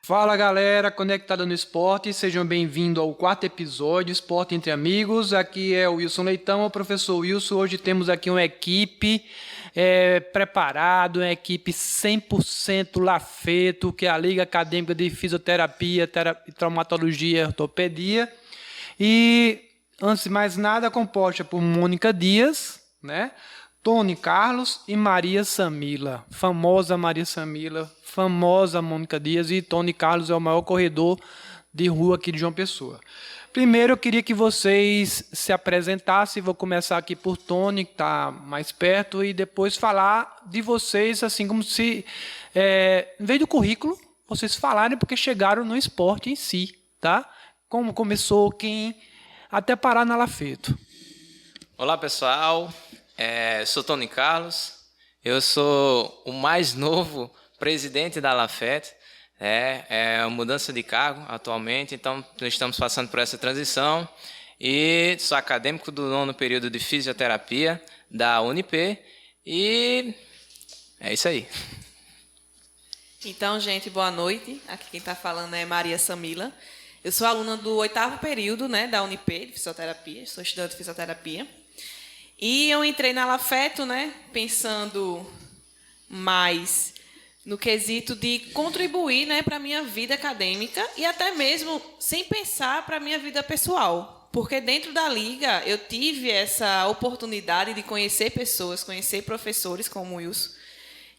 Fala galera, conectada no esporte, sejam bem-vindos ao quarto episódio Esporte Entre Amigos. Aqui é o Wilson Leitão, o professor Wilson. Hoje temos aqui uma equipe preparada, uma equipe 100% Lafeto, que é a Liga Acadêmica de Fisioterapia, Traumatologia e Ortopedia. E, antes de mais nada, composta por Mônica Dias, né? Tony Carlos e Maria Samila, famosa Maria Samila, famosa Mônica Dias, e Tony Carlos é o maior corredor de rua aqui de João Pessoa. Primeiro eu queria que vocês se apresentassem, vou começar aqui por Tony, que está mais perto, e depois falar de vocês, assim como se, em vez do currículo, vocês falarem porque chegaram no esporte em si, tá? Como começou, quem, até parar na Lafeto. Olá pessoal, sou Tony Carlos, eu sou o mais novo presidente da Lafeto, uma mudança de cargo atualmente, então estamos passando por essa transição e sou acadêmico do 9º período de fisioterapia da UniP e é isso aí. Então, gente, boa noite, aqui quem está falando é Maria Samila, eu sou aluna do 8º período, né, da UniP de fisioterapia, sou estudante de fisioterapia. E eu entrei na Lafeto, né, pensando mais no quesito de contribuir, né, para a minha vida acadêmica e até mesmo sem pensar para a minha vida pessoal. Porque dentro da Liga eu tive essa oportunidade de conhecer pessoas, conhecer professores como o Wilson,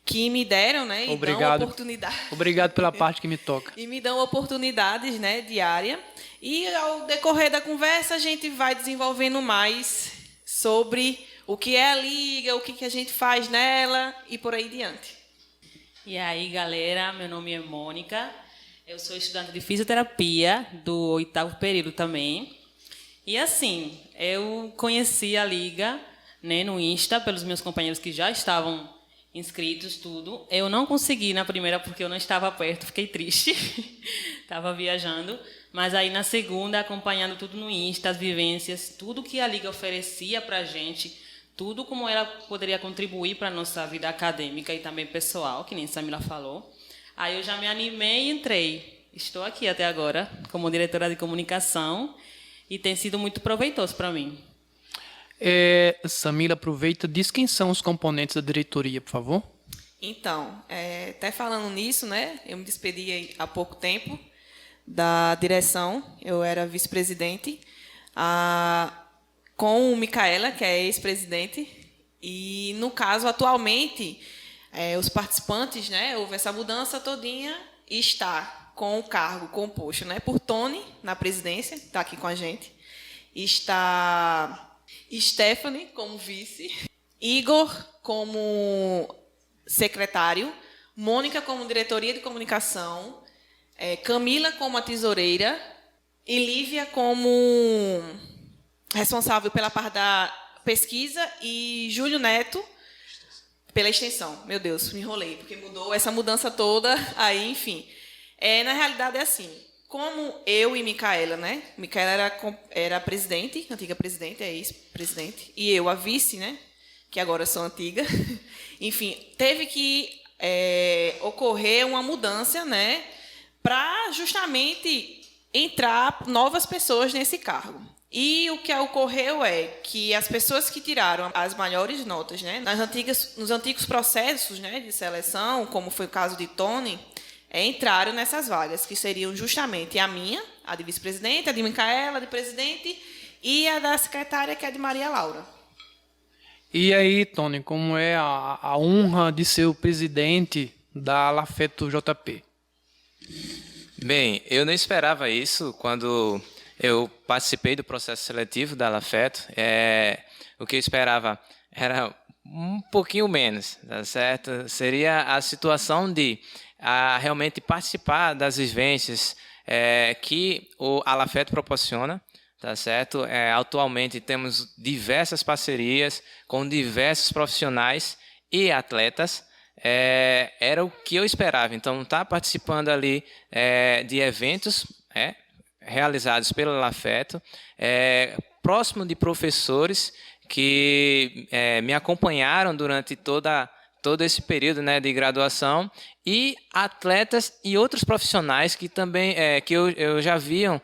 que me deram, né, e dão oportunidade. Obrigado pela parte que me toca. E me dão oportunidades, né, diárias. E ao decorrer da conversa a gente vai desenvolvendo mais sobre o que é a Liga, o que a gente faz nela e por aí diante. E aí, galera, meu nome é Mônica, eu sou estudante de fisioterapia do 8º período também. E assim, eu conheci a Liga, né, no Insta, pelos meus companheiros que já estavam inscritos, tudo. Eu não consegui na primeira porque eu não estava perto, fiquei triste, estava viajando. Mas aí na segunda, acompanhando tudo no Insta, as vivências, tudo que a Liga oferecia para a gente, tudo como ela poderia contribuir para a nossa vida acadêmica e também pessoal, que nem Samila falou. Aí eu já me animei e entrei. Estou aqui até agora como diretora de comunicação e tem sido muito proveitoso para mim. Samila, aproveita, diz quem são os componentes da diretoria, por favor. Então, até falando nisso, né, eu me despedi há pouco tempo da direção, eu era vice-presidente, com o Micaela, que é ex-presidente, e, no caso, atualmente, os participantes, né, houve essa mudança todinha e está com o cargo composto, né, por Tony, na presidência, que está aqui com a gente, está Stephanie como vice, Igor como secretário, Mônica como diretoria de comunicação, Camila como a tesoureira e Lívia como responsável pela parte da pesquisa e Júlio Neto pela extensão. Meu Deus, me enrolei, porque mudou essa mudança toda, aí, enfim. Na realidade é assim, como eu e Micaela, né? Micaela era presidente, antiga presidente, ex-presidente, e eu, a vice, né? Que agora sou antiga. Enfim, teve que ocorrer uma mudança, né? Para justamente entrar novas pessoas nesse cargo. E o que ocorreu é que as pessoas que tiraram as maiores notas, né, nos antigos processos, né, de seleção, como foi o caso de Tony, entraram nessas vagas, que seriam justamente a minha, a de vice-presidente, a de Micaela, a de presidente, e a da secretária, que é de Maria Laura. E aí, Tony, como é a honra de ser o presidente da Lafeto JP? Bem, eu não esperava isso quando eu participei do processo seletivo da Lafeto. O que eu esperava era um pouquinho menos, tá certo? Seria a situação de realmente participar das vivências que a Lafeto proporciona, tá certo? Atualmente temos diversas parcerias com diversos profissionais e atletas. Era o que eu esperava. Então, estar participando ali de eventos realizados pela Lafeto, próximo de professores que me acompanharam durante toda todo esse período, né, de graduação, e atletas e outros profissionais que também que eu já viam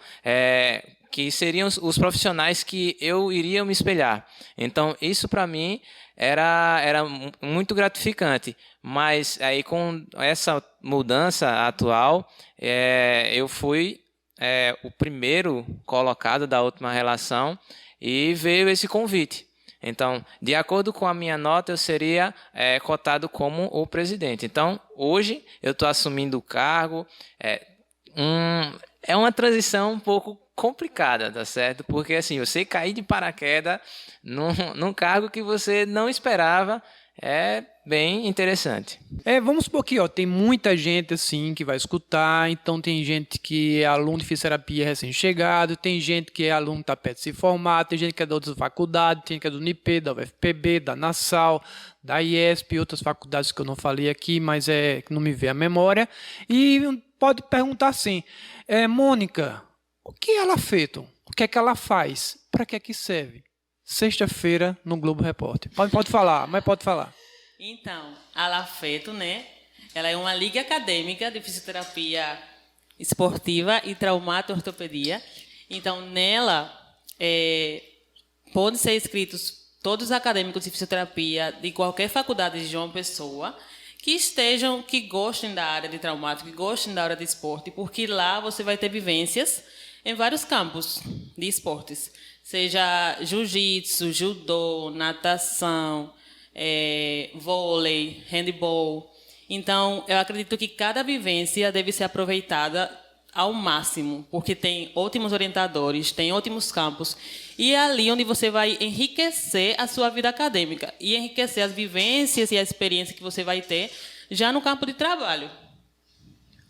que seriam os profissionais que eu iria me espelhar. Então, isso para mim era muito gratificante. Mas aí com essa mudança atual, eu fui o primeiro colocado da última relação e veio esse convite. Então, de acordo com a minha nota, eu seria cotado como o presidente. Então, hoje, eu estou assumindo o cargo. É uma transição um pouco complicada, tá certo? Porque, assim, você cair de paraquedas num cargo que você não esperava é bem interessante. Vamos supor que tem muita gente assim que vai escutar, então tem gente que é aluno de fisioterapia recém-chegado, tem gente que é aluno que está perto de se formar, tem gente que é de outras faculdades, tem gente que é do UNIP, da UFPB, da Nassau, da IESP, outras faculdades que eu não falei aqui, mas que não me vê a memória, e pode perguntar assim, Mônica, o que ela fez? O que é que ela faz? Para que é que serve? Sexta-feira no Globo Repórter. Pode falar, mas pode falar. Então, a Lafeto, né? Ela é uma liga acadêmica de fisioterapia esportiva e traumato-ortopedia. Então, nela, podem ser inscritos todos os acadêmicos de fisioterapia de qualquer faculdade de João Pessoa que gostem da área de traumato, que gostem da área de esporte, porque lá você vai ter vivências em vários campos de esportes, seja jiu-jitsu, judô, natação, vôlei, handball. Então, eu acredito que cada vivência deve ser aproveitada ao máximo, porque tem ótimos orientadores, tem ótimos campos, e é ali onde você vai enriquecer a sua vida acadêmica e enriquecer as vivências e a experiência que você vai ter já no campo de trabalho.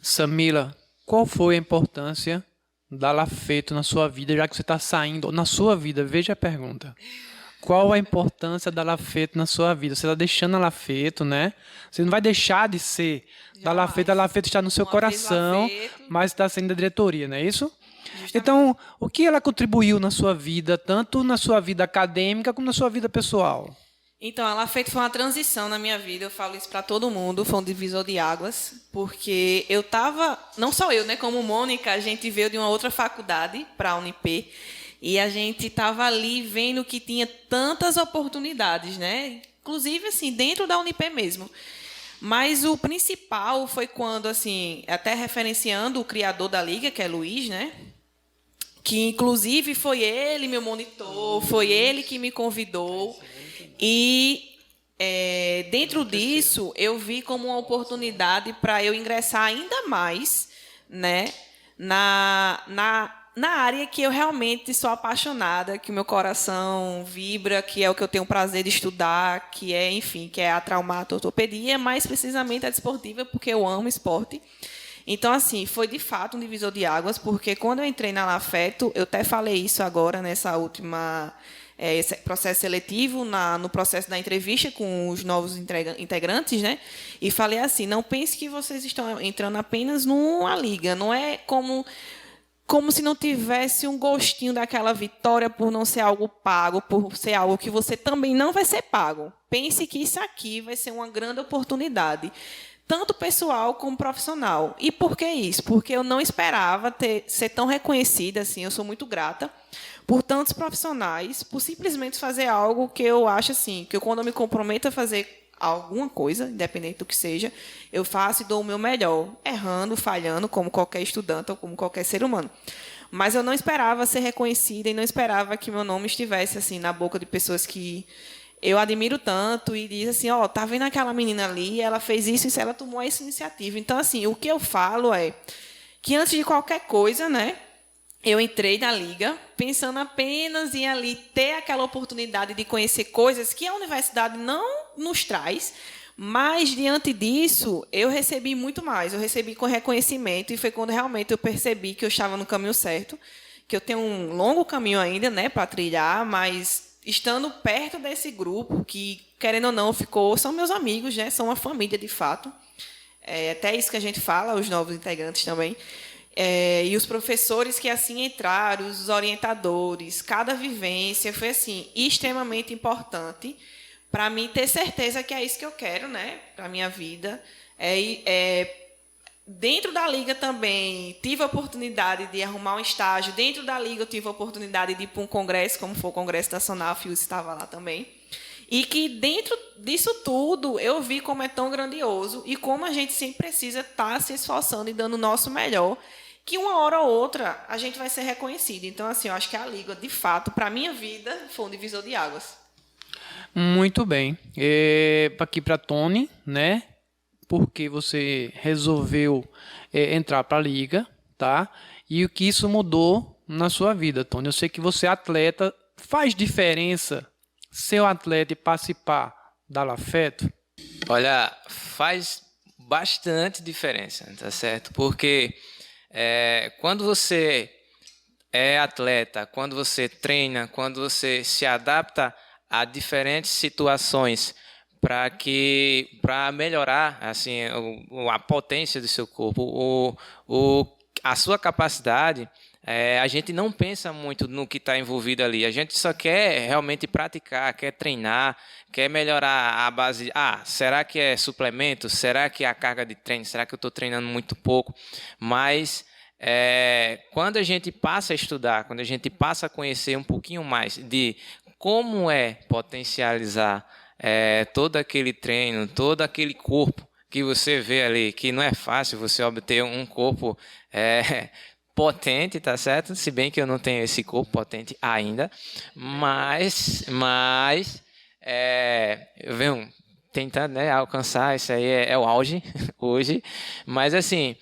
Samila, qual foi a importância da Lafeto na sua vida, já que você está saindo, na sua vida, veja a pergunta. Qual a importância da Lafeto na sua vida? Você está deixando a Lafeto, né? Você não vai deixar de ser da Lafeto, a Lafeto está no seu coração, mas está saindo da diretoria, não é isso? Justamente. Então, o que ela contribuiu na sua vida, tanto na sua vida acadêmica como na sua vida pessoal? Então, a Lafeto foi uma transição na minha vida, eu falo isso para todo mundo, foi um divisor de águas, porque eu estava, não só eu, né, como Mônica, a gente veio de uma outra faculdade para a Unip, e a gente estava ali vendo que tinha tantas oportunidades, né? Inclusive assim, dentro da Unip mesmo. Mas o principal foi quando, assim, até referenciando o criador da liga, que é Luiz, né? Que inclusive foi ele meu monitor, foi ele que me convidou. E dentro disso eu vi como uma oportunidade para eu ingressar ainda mais, né, na área que eu realmente sou apaixonada, que o meu coração vibra, que é o que eu tenho prazer de estudar, que é, enfim, que é a traumato-ortopedia, mais precisamente a desportiva, porque eu amo esporte. Então, assim, foi de fato um divisor de águas, porque quando eu entrei na Lafeto, eu até falei isso agora nessa última esse processo seletivo, no processo da entrevista com os novos integrantes, né? E falei assim, não pense que vocês estão entrando apenas numa liga, não é como se não tivesse um gostinho daquela vitória por não ser algo pago, por ser algo que você também não vai ser pago. Pense que isso aqui vai ser uma grande oportunidade, tanto pessoal como profissional. E por que isso? Porque eu não esperava ser tão reconhecida assim, eu sou muito grata por tantos profissionais, por simplesmente fazer algo que eu acho assim, que quando eu me comprometo a fazer alguma coisa, independente do que seja, eu faço e dou o meu melhor, errando, falhando, como qualquer estudante ou como qualquer ser humano. Mas eu não esperava ser reconhecida e não esperava que meu nome estivesse assim na boca de pessoas que eu admiro tanto e diz assim, tá vendo aquela menina ali, ela fez isso e ela tomou essa iniciativa. Então, assim, o que eu falo é que antes de qualquer coisa, né, eu entrei na liga pensando apenas em ali ter aquela oportunidade de conhecer coisas que a universidade não nos traz, mas, diante disso, eu recebi muito mais. Eu recebi com reconhecimento e foi quando realmente eu percebi que eu estava no caminho certo, que eu tenho um longo caminho ainda, né, para trilhar, mas estando perto desse grupo, que, querendo ou não, são meus amigos, né, são uma família, de fato. Até isso que a gente fala, os novos integrantes também. E os professores que assim entraram, os orientadores, cada vivência foi assim extremamente importante para mim ter certeza que é isso que eu quero, né, para minha vida. Dentro da Liga também tive a oportunidade de arrumar um estágio. Dentro da Liga eu tive a oportunidade de ir para um congresso, como foi o Congresso Nacional, a Fius estava lá também. E que dentro disso tudo eu vi como é tão grandioso e como a gente sempre precisa estar se esforçando e dando o nosso melhor, que uma hora ou outra a gente vai ser reconhecido. Então, assim, eu acho que a Liga, de fato, para a minha vida, foi um divisor de águas. Muito bem. Aqui para Tony, né? Porque você resolveu entrar para a Liga, tá? E o que isso mudou na sua vida, Tony? Eu sei que você é atleta. Faz diferença ser um atleta e participar da Lafeto? Olha, faz bastante diferença, tá certo? Porque quando você é atleta, quando você treina, quando você se adapta a diferentes situações para melhorar assim a potência do seu corpo, a sua capacidade, a gente não pensa muito no que está envolvido ali. A gente só quer realmente praticar, quer treinar, quer melhorar a base. Será que é suplemento? Será que é a carga de treino? Será que eu estou treinando muito pouco? Mas quando a gente passa a estudar, quando a gente passa a conhecer um pouquinho mais de como é potencializar todo aquele treino, todo aquele corpo que você vê ali, que não é fácil você obter um corpo potente, tá certo? Se bem que eu não tenho esse corpo potente ainda, mas eu venho tentando, né, alcançar, isso aí é o auge hoje, mas assim,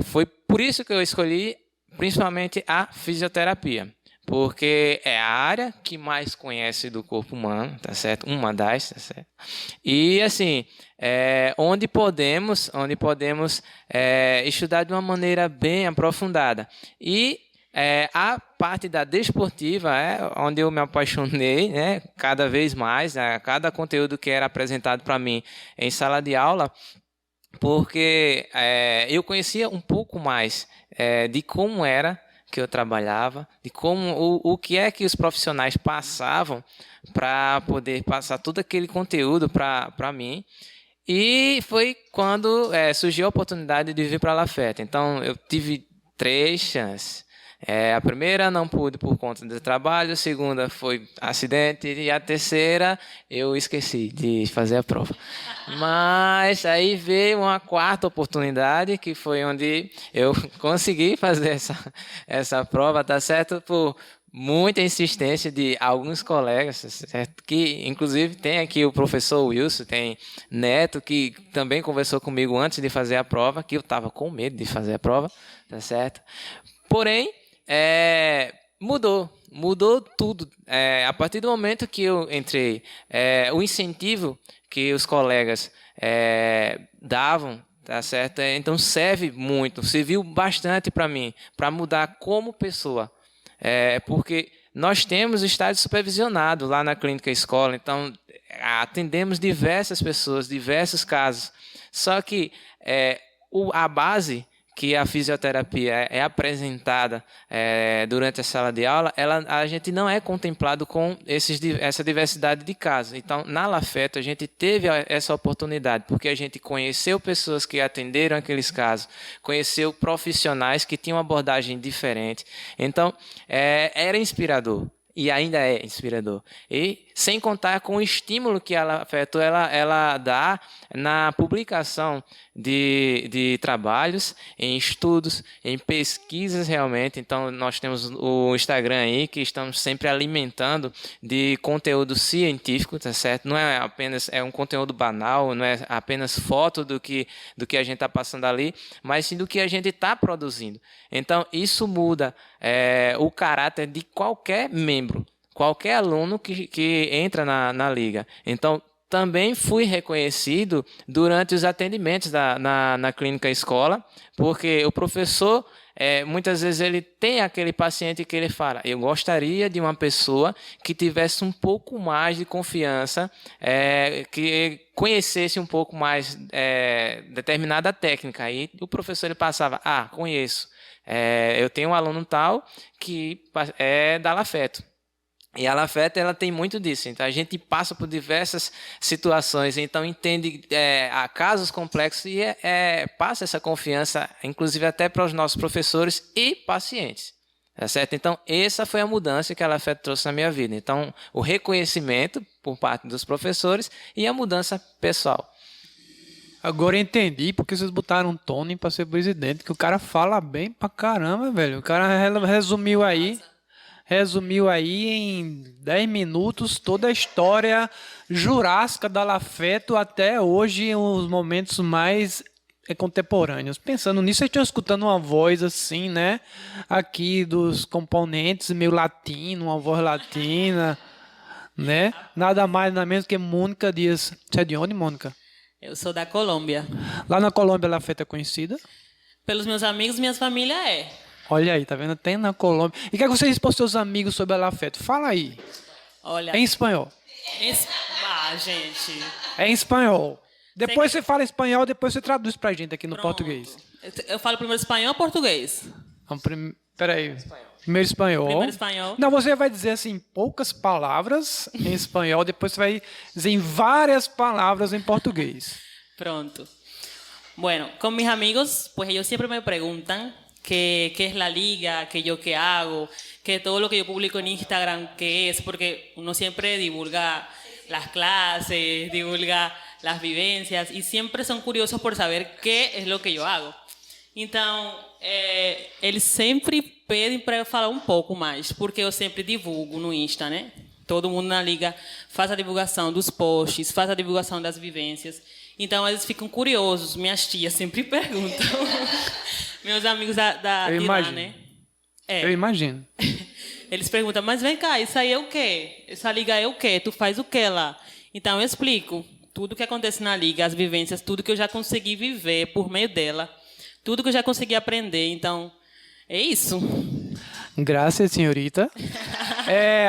foi por isso que eu escolhi principalmente a fisioterapia, porque é a área que mais conhece do corpo humano, tá certo? Uma das, tá certo? E assim, onde podemos estudar de uma maneira bem aprofundada. E a parte da desportiva é onde eu me apaixonei, né? Cada vez mais, a cada conteúdo que era apresentado para mim em sala de aula, porque eu conhecia um pouco mais de como era que eu trabalhava, de como o que é que os profissionais passavam para poder passar todo aquele conteúdo para mim. E foi quando surgiu a oportunidade de vir para a Lafeto. Então, eu tive 3 chances. A primeira não pude por conta do trabalho, a segunda foi acidente e a terceira eu esqueci de fazer a prova. Mas aí veio uma quarta oportunidade, que foi onde eu consegui fazer essa prova, tá certo? Por muita insistência de alguns colegas, certo? Que inclusive tem aqui o professor Wilson, tem Neto, que também conversou comigo antes de fazer a prova, que eu estava com medo de fazer a prova, tá certo? Porém, mudou tudo. A partir do momento que eu entrei, o incentivo que os colegas davam, tá certo? Então serviu bastante para mim, para mudar como pessoa. Porque nós temos estágio supervisionado lá na clínica escola, então atendemos diversas pessoas, diversos casos. Só que a base que a fisioterapia é apresentada durante a sala de aula, a gente não é contemplado com essa diversidade de casos. Então, na Lafeto, a gente teve essa oportunidade, porque a gente conheceu pessoas que atenderam aqueles casos, conheceu profissionais que tinham uma abordagem diferente. Então, era inspirador. E ainda é inspirador. E sem contar com o estímulo que a Lafeto ela dá na publicação de trabalhos, em estudos, em pesquisas realmente. Então, nós temos o Instagram aí, que estamos sempre alimentando de conteúdo científico, tá certo? Não é apenas um conteúdo banal, não é apenas foto do que a gente está passando ali, mas sim do que a gente está produzindo. Então, isso muda o caráter de qualquer membro, qualquer aluno que entra na liga. Então, também fui reconhecido durante os atendimentos na clínica escola, porque o professor, muitas vezes, ele tem aquele paciente que ele fala: eu gostaria de uma pessoa que tivesse um pouco mais de confiança, que conhecesse um pouco mais determinada técnica. Aí o professor ele passava: conheço. Eu tenho um aluno tal que é da Lafeto. E a Lafete, ela tem muito disso. Então, a gente passa por diversas situações, então entende a casos complexos e passa essa confiança, inclusive até para os nossos professores e pacientes. Tá certo? Então, essa foi a mudança que a Lafete trouxe na minha vida. Então, o reconhecimento por parte dos professores e a mudança pessoal. Agora eu entendi porque vocês botaram um Tony para ser presidente, que o cara fala bem pra caramba, velho. O cara resumiu aí em 10 minutos toda a história jurássica da Lafeto até hoje, os momentos mais contemporâneos. Pensando nisso, vocês estão escutando uma voz assim, né? Aqui dos componentes, meio latino, uma voz latina, né? Nada mais, nada menos que Mônica Dias. Você é de onde, Mônica? Eu sou da Colômbia. Lá na Colômbia, a Lafeto é conhecida? Pelos meus amigos, minha família é. Olha aí, tá vendo? Tem na Colômbia. E o que é que você diz para os seus amigos sobre a Lafeto? Fala aí. Olha. Em espanhol. Gente. É em espanhol. Depois você fala espanhol, depois você traduz pra gente aqui no português. Eu falo primeiro espanhol ou português? Peraí. Primeiro espanhol. Primeiro espanhol. Não, você vai dizer assim poucas palavras em espanhol, depois você vai dizer em várias palavras em português. Pronto. Bueno, con mis amigos, pues ellos siempre me preguntan qué es la liga, qué hago, que todo lo que yo publico en Instagram, qué es, porque uno siempre divulga las clases, divulga las vivencias y siempre son curiosos por saber qué es lo que eu hago. Então, eles sempre pedem para eu falar um pouco mais, porque eu sempre divulgo no Insta, né? Todo mundo na liga faz a divulgação dos posts, faz a divulgação das vivências. Então, eles ficam curiosos. Minhas tias sempre perguntam. Meus amigos de lá, né? Eu imagino. Eles perguntam, mas vem cá, isso aí é o quê? Essa liga é o quê? Tu faz o quê lá? Então, eu explico tudo o que acontece na liga, as vivências, tudo que eu já consegui viver por meio dela, tudo que eu já consegui aprender. Então, é isso. Graças, senhorita.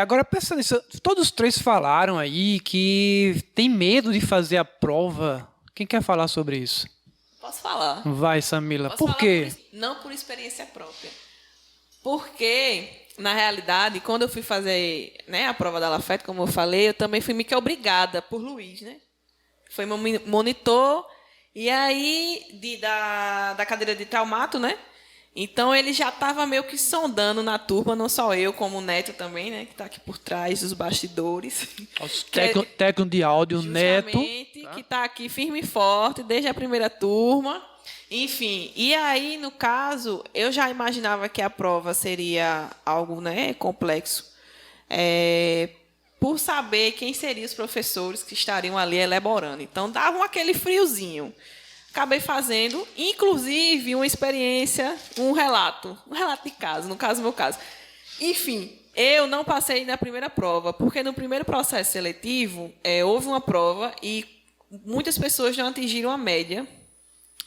Agora, pensando nisso, todos os três falaram aí que tem medo de fazer a prova. Quem quer falar sobre isso? Posso falar? Vai, Samila. Posso Por falar quê? não por experiência própria. Porque, na realidade, quando eu fui fazer, né, a prova da Lafeto, como eu falei, eu também fui meio que obrigada por Luiz, né? Foi meu monitor, e aí da cadeira de traumato, né? Então, ele já estava meio que sondando na turma, não só eu, como o Neto também, né? Que está aqui por trás dos bastidores. Técnico de áudio, Neto. Que está aqui firme e forte, desde a primeira turma. Enfim, e aí, no caso, eu já imaginava que a prova seria algo, né, complexo, por saber quem seriam os professores que estariam ali elaborando. Então, davam aquele friozinho. Acabei fazendo, inclusive, uma experiência, um relato de caso, no caso, meu caso. Enfim, eu não passei na primeira prova, porque no primeiro processo seletivo, houve uma prova e muitas pessoas não atingiram a média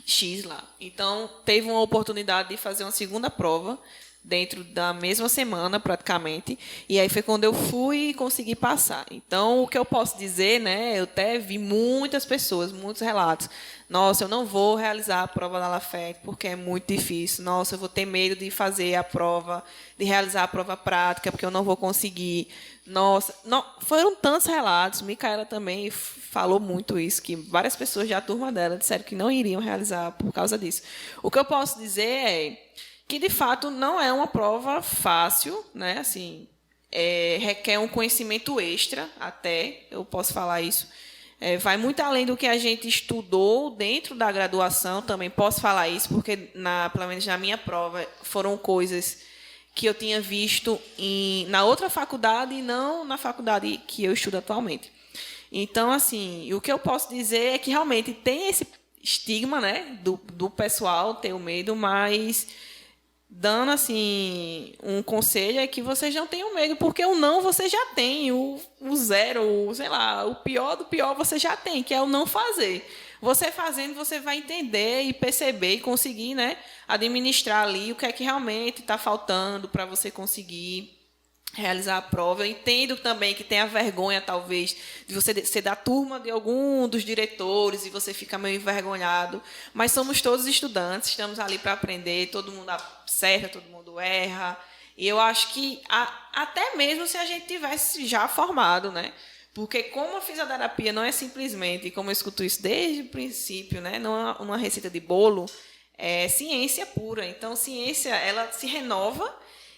X lá. Então, teve uma oportunidade de fazer uma segunda prova dentro da mesma semana, praticamente. E aí foi quando eu fui e consegui passar. Então, o que eu posso dizer, né? Eu até vi muitas pessoas, muitos relatos. Nossa, eu não vou realizar a prova da Lafete porque é muito difícil. Nossa, eu vou ter medo de fazer a prova, de realizar a prova prática, porque eu não vou conseguir. Nossa, não, foram tantos relatos. Micaela também falou muito isso, que várias pessoas da turma dela disseram que não iriam realizar por causa disso. O que eu posso dizer é que, de fato, não é uma prova fácil, né? Assim, requer um conhecimento extra, até, eu posso falar isso. Vai muito além do que a gente estudou dentro da graduação, também posso falar isso, porque, pelo menos na minha prova, foram coisas que eu tinha visto na outra faculdade e não na faculdade que eu estudo atualmente. Então, assim, o que eu posso dizer é que realmente tem esse estigma, né, do pessoal ter o medo, mas dando assim um conselho é que vocês não tenham medo, porque o não você já tem, o zero, sei lá, o pior do pior você já tem, que é o não fazer. Você fazendo, você vai entender e perceber e conseguir, né, administrar ali o que é que realmente está faltando para você conseguir realizar a prova. Eu entendo também que tem a vergonha, talvez, de você ser da turma de algum dos diretores e você fica meio envergonhado, mas somos todos estudantes, estamos ali para aprender, todo mundo acerta, todo mundo erra, E eu acho que até mesmo se a gente tivesse já formado, né? Porque como a fisioterapia não é simplesmente, como eu escuto isso desde o princípio, né? Não é uma receita de bolo, é ciência pura. Então, ciência, ela se renova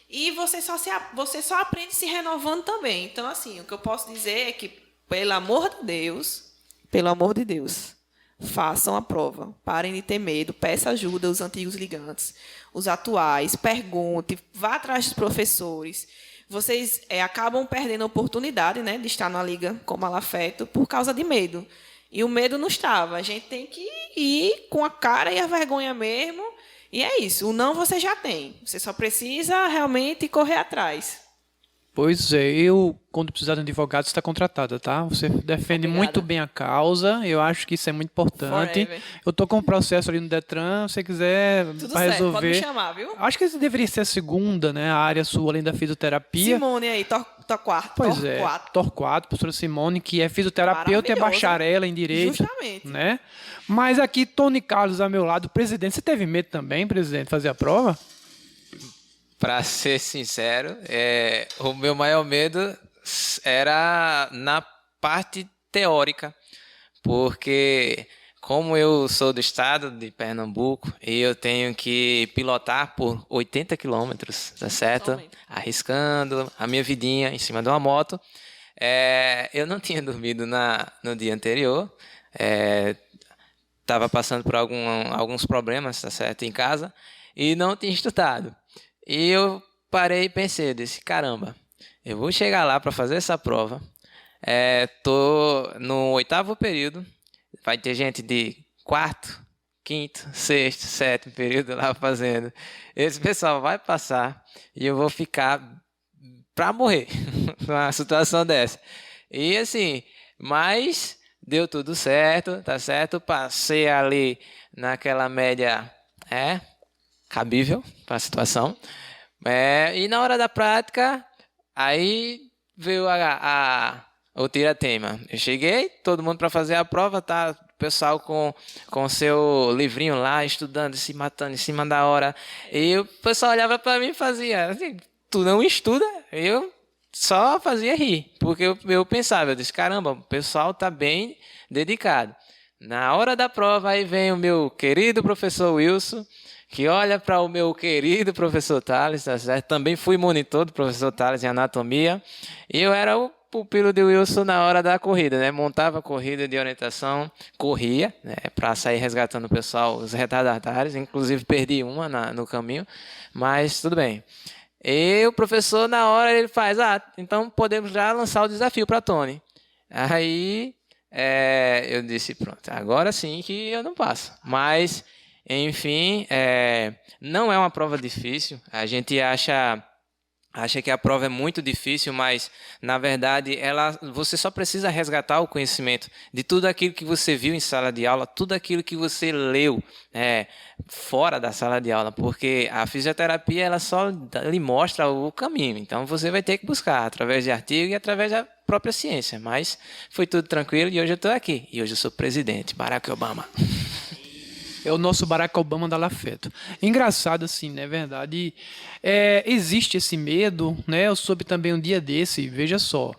e você só aprende se renovando também. Então, assim, o que eu posso dizer é que, pelo amor de Deus, façam a prova. Parem de ter medo, peça ajuda aos antigos ligantes, os atuais, pergunte, vá atrás dos professores. Vocês acabam perdendo a oportunidade, né, de estar na liga como Alafeto por causa de medo. E o medo não estava. A gente tem que ir com a cara e a vergonha mesmo. E é isso. O não você já tem. Você só precisa realmente correr atrás. Pois é, quando precisar de um advogado, você está contratada, tá? Você defende Obrigada. muito bem a causa, eu acho que isso é muito importante. Forever. Eu estou com um processo ali no Detran, se você quiser Tudo para certo, resolver. pode me chamar, viu? Acho que esse deveria ser a segunda, né? A área sua, além da fisioterapia. Simone aí, Torquato. Pois é, Torquato, professora Simone, que é fisioterapeuta e é Maravilhosa. bacharela em Direito. Justamente. Né? Mas aqui, Tony Carlos, ao meu lado, presidente. Você teve medo também, presidente, de fazer a prova? Para ser sincero, o meu maior medo era na parte teórica, porque como eu sou do estado de Pernambuco e eu tenho que pilotar por 80 quilômetros, tá certo? Somente. Arriscando a minha vidinha em cima de uma moto, eu não tinha dormido no dia anterior, estava passando por alguns problemas, tá certo, em casa, e não tinha estudado. E eu parei e pensei, disse, caramba, eu vou chegar lá para fazer essa prova, tô no 8º período, vai ter gente de 4º, 5º, 6º, 7º período lá fazendo. Esse pessoal vai passar e eu vou ficar para morrer numa situação dessa. E assim, mas deu tudo certo, tá certo? Passei ali naquela média, cabível para a situação. E na hora da prática, aí veio o tira-teima. Eu cheguei, todo mundo para fazer a prova, tá? O pessoal com seu livrinho lá, estudando, se matando em cima da hora. E o pessoal olhava para mim e fazia assim, tu não estuda? Eu só fazia rir, porque eu pensava, eu disse, caramba, o pessoal tá bem dedicado. Na hora da prova, aí vem o meu querido professor Wilson, que olha para o meu querido professor Thales, tá certo? Também fui monitor do professor Thales em anatomia, e eu era o pupilo de Wilson na hora da corrida, né? Montava a corrida de orientação, corria, né? Para sair resgatando o pessoal, os retardatários, inclusive perdi uma no caminho, mas tudo bem. E o professor, na hora, ele faz, então podemos já lançar o desafio para Tony. Aí eu disse, pronto, agora sim que eu não passo, mas... Enfim, não é uma prova difícil. A gente acha que a prova é muito difícil, mas, na verdade, você só precisa resgatar o conhecimento de tudo aquilo que você viu em sala de aula, tudo aquilo que você leu fora da sala de aula, porque a fisioterapia ela só lhe mostra o caminho. Então, você vai ter que buscar através de artigo e através da própria ciência. Mas foi tudo tranquilo e hoje eu estou aqui. E hoje eu sou presidente, Barack Obama. É o nosso Barack Obama da Lafeto. Engraçado assim, né? Verdade. Existe esse medo, né? Eu soube também um dia desse, veja só.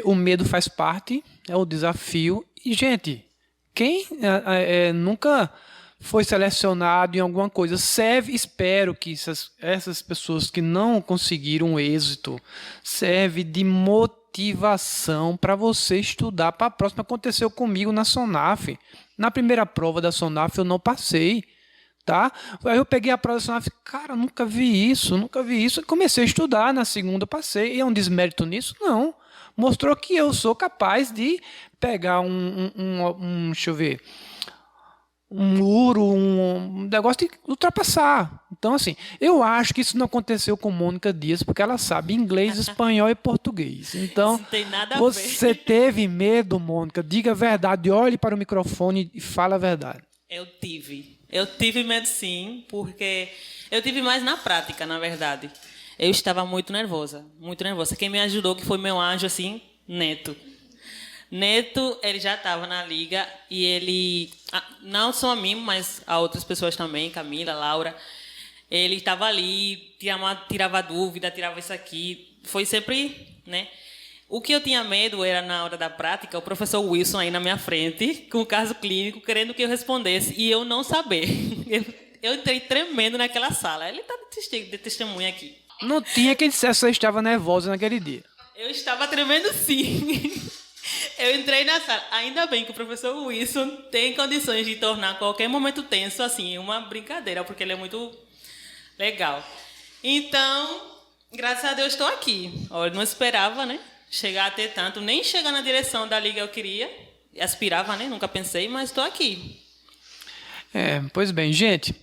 O medo faz parte, é o desafio. E, gente, quem nunca foi selecionado em alguma coisa, espero que essas pessoas que não conseguiram êxito, serve de motivação para você estudar para a próxima. Aconteceu comigo na SONAF. Na primeira prova da SONAF eu não passei, tá? Aí eu peguei a prova da SONAF, cara, nunca vi isso. E comecei a estudar, na segunda passei. E é um desmérito nisso? Não. Mostrou que eu sou capaz de pegar deixa eu ver, um muro, um negócio de ultrapassar. Então, assim, eu acho que isso não aconteceu com Mônica Dias, porque ela sabe inglês, espanhol e português. Então, Isso não tem nada a você teve medo, Mônica? Diga a verdade, olhe para o microfone e fala a verdade. Eu tive medo sim, porque eu tive mais na prática, na verdade. Eu estava muito nervosa, muito nervosa. Quem me ajudou, que foi meu anjo, assim, Neto. Neto, ele já estava na liga e ele, não só a mim, mas a outras pessoas também, Camila, Laura. Ele estava ali, tirava dúvida, tirava isso aqui. Foi sempre, né? O que eu tinha medo era, na hora da prática, o professor Wilson aí na minha frente, com o caso clínico, querendo que eu respondesse, e eu não saber. Eu entrei tremendo naquela sala. Ele está de testemunha aqui. Não tinha quem dissesse que você estava nervosa naquele dia. Eu estava tremendo, sim. Eu entrei na sala. Ainda bem que o professor Wilson tem condições de tornar qualquer momento tenso, assim, uma brincadeira, porque ele é muito legal. Então, graças a Deus, estou aqui. Eu não esperava, né? Chegar a ter tanto, nem chegar na direção da liga eu queria. Aspirava, né? Nunca pensei, mas estou aqui. Pois bem, gente,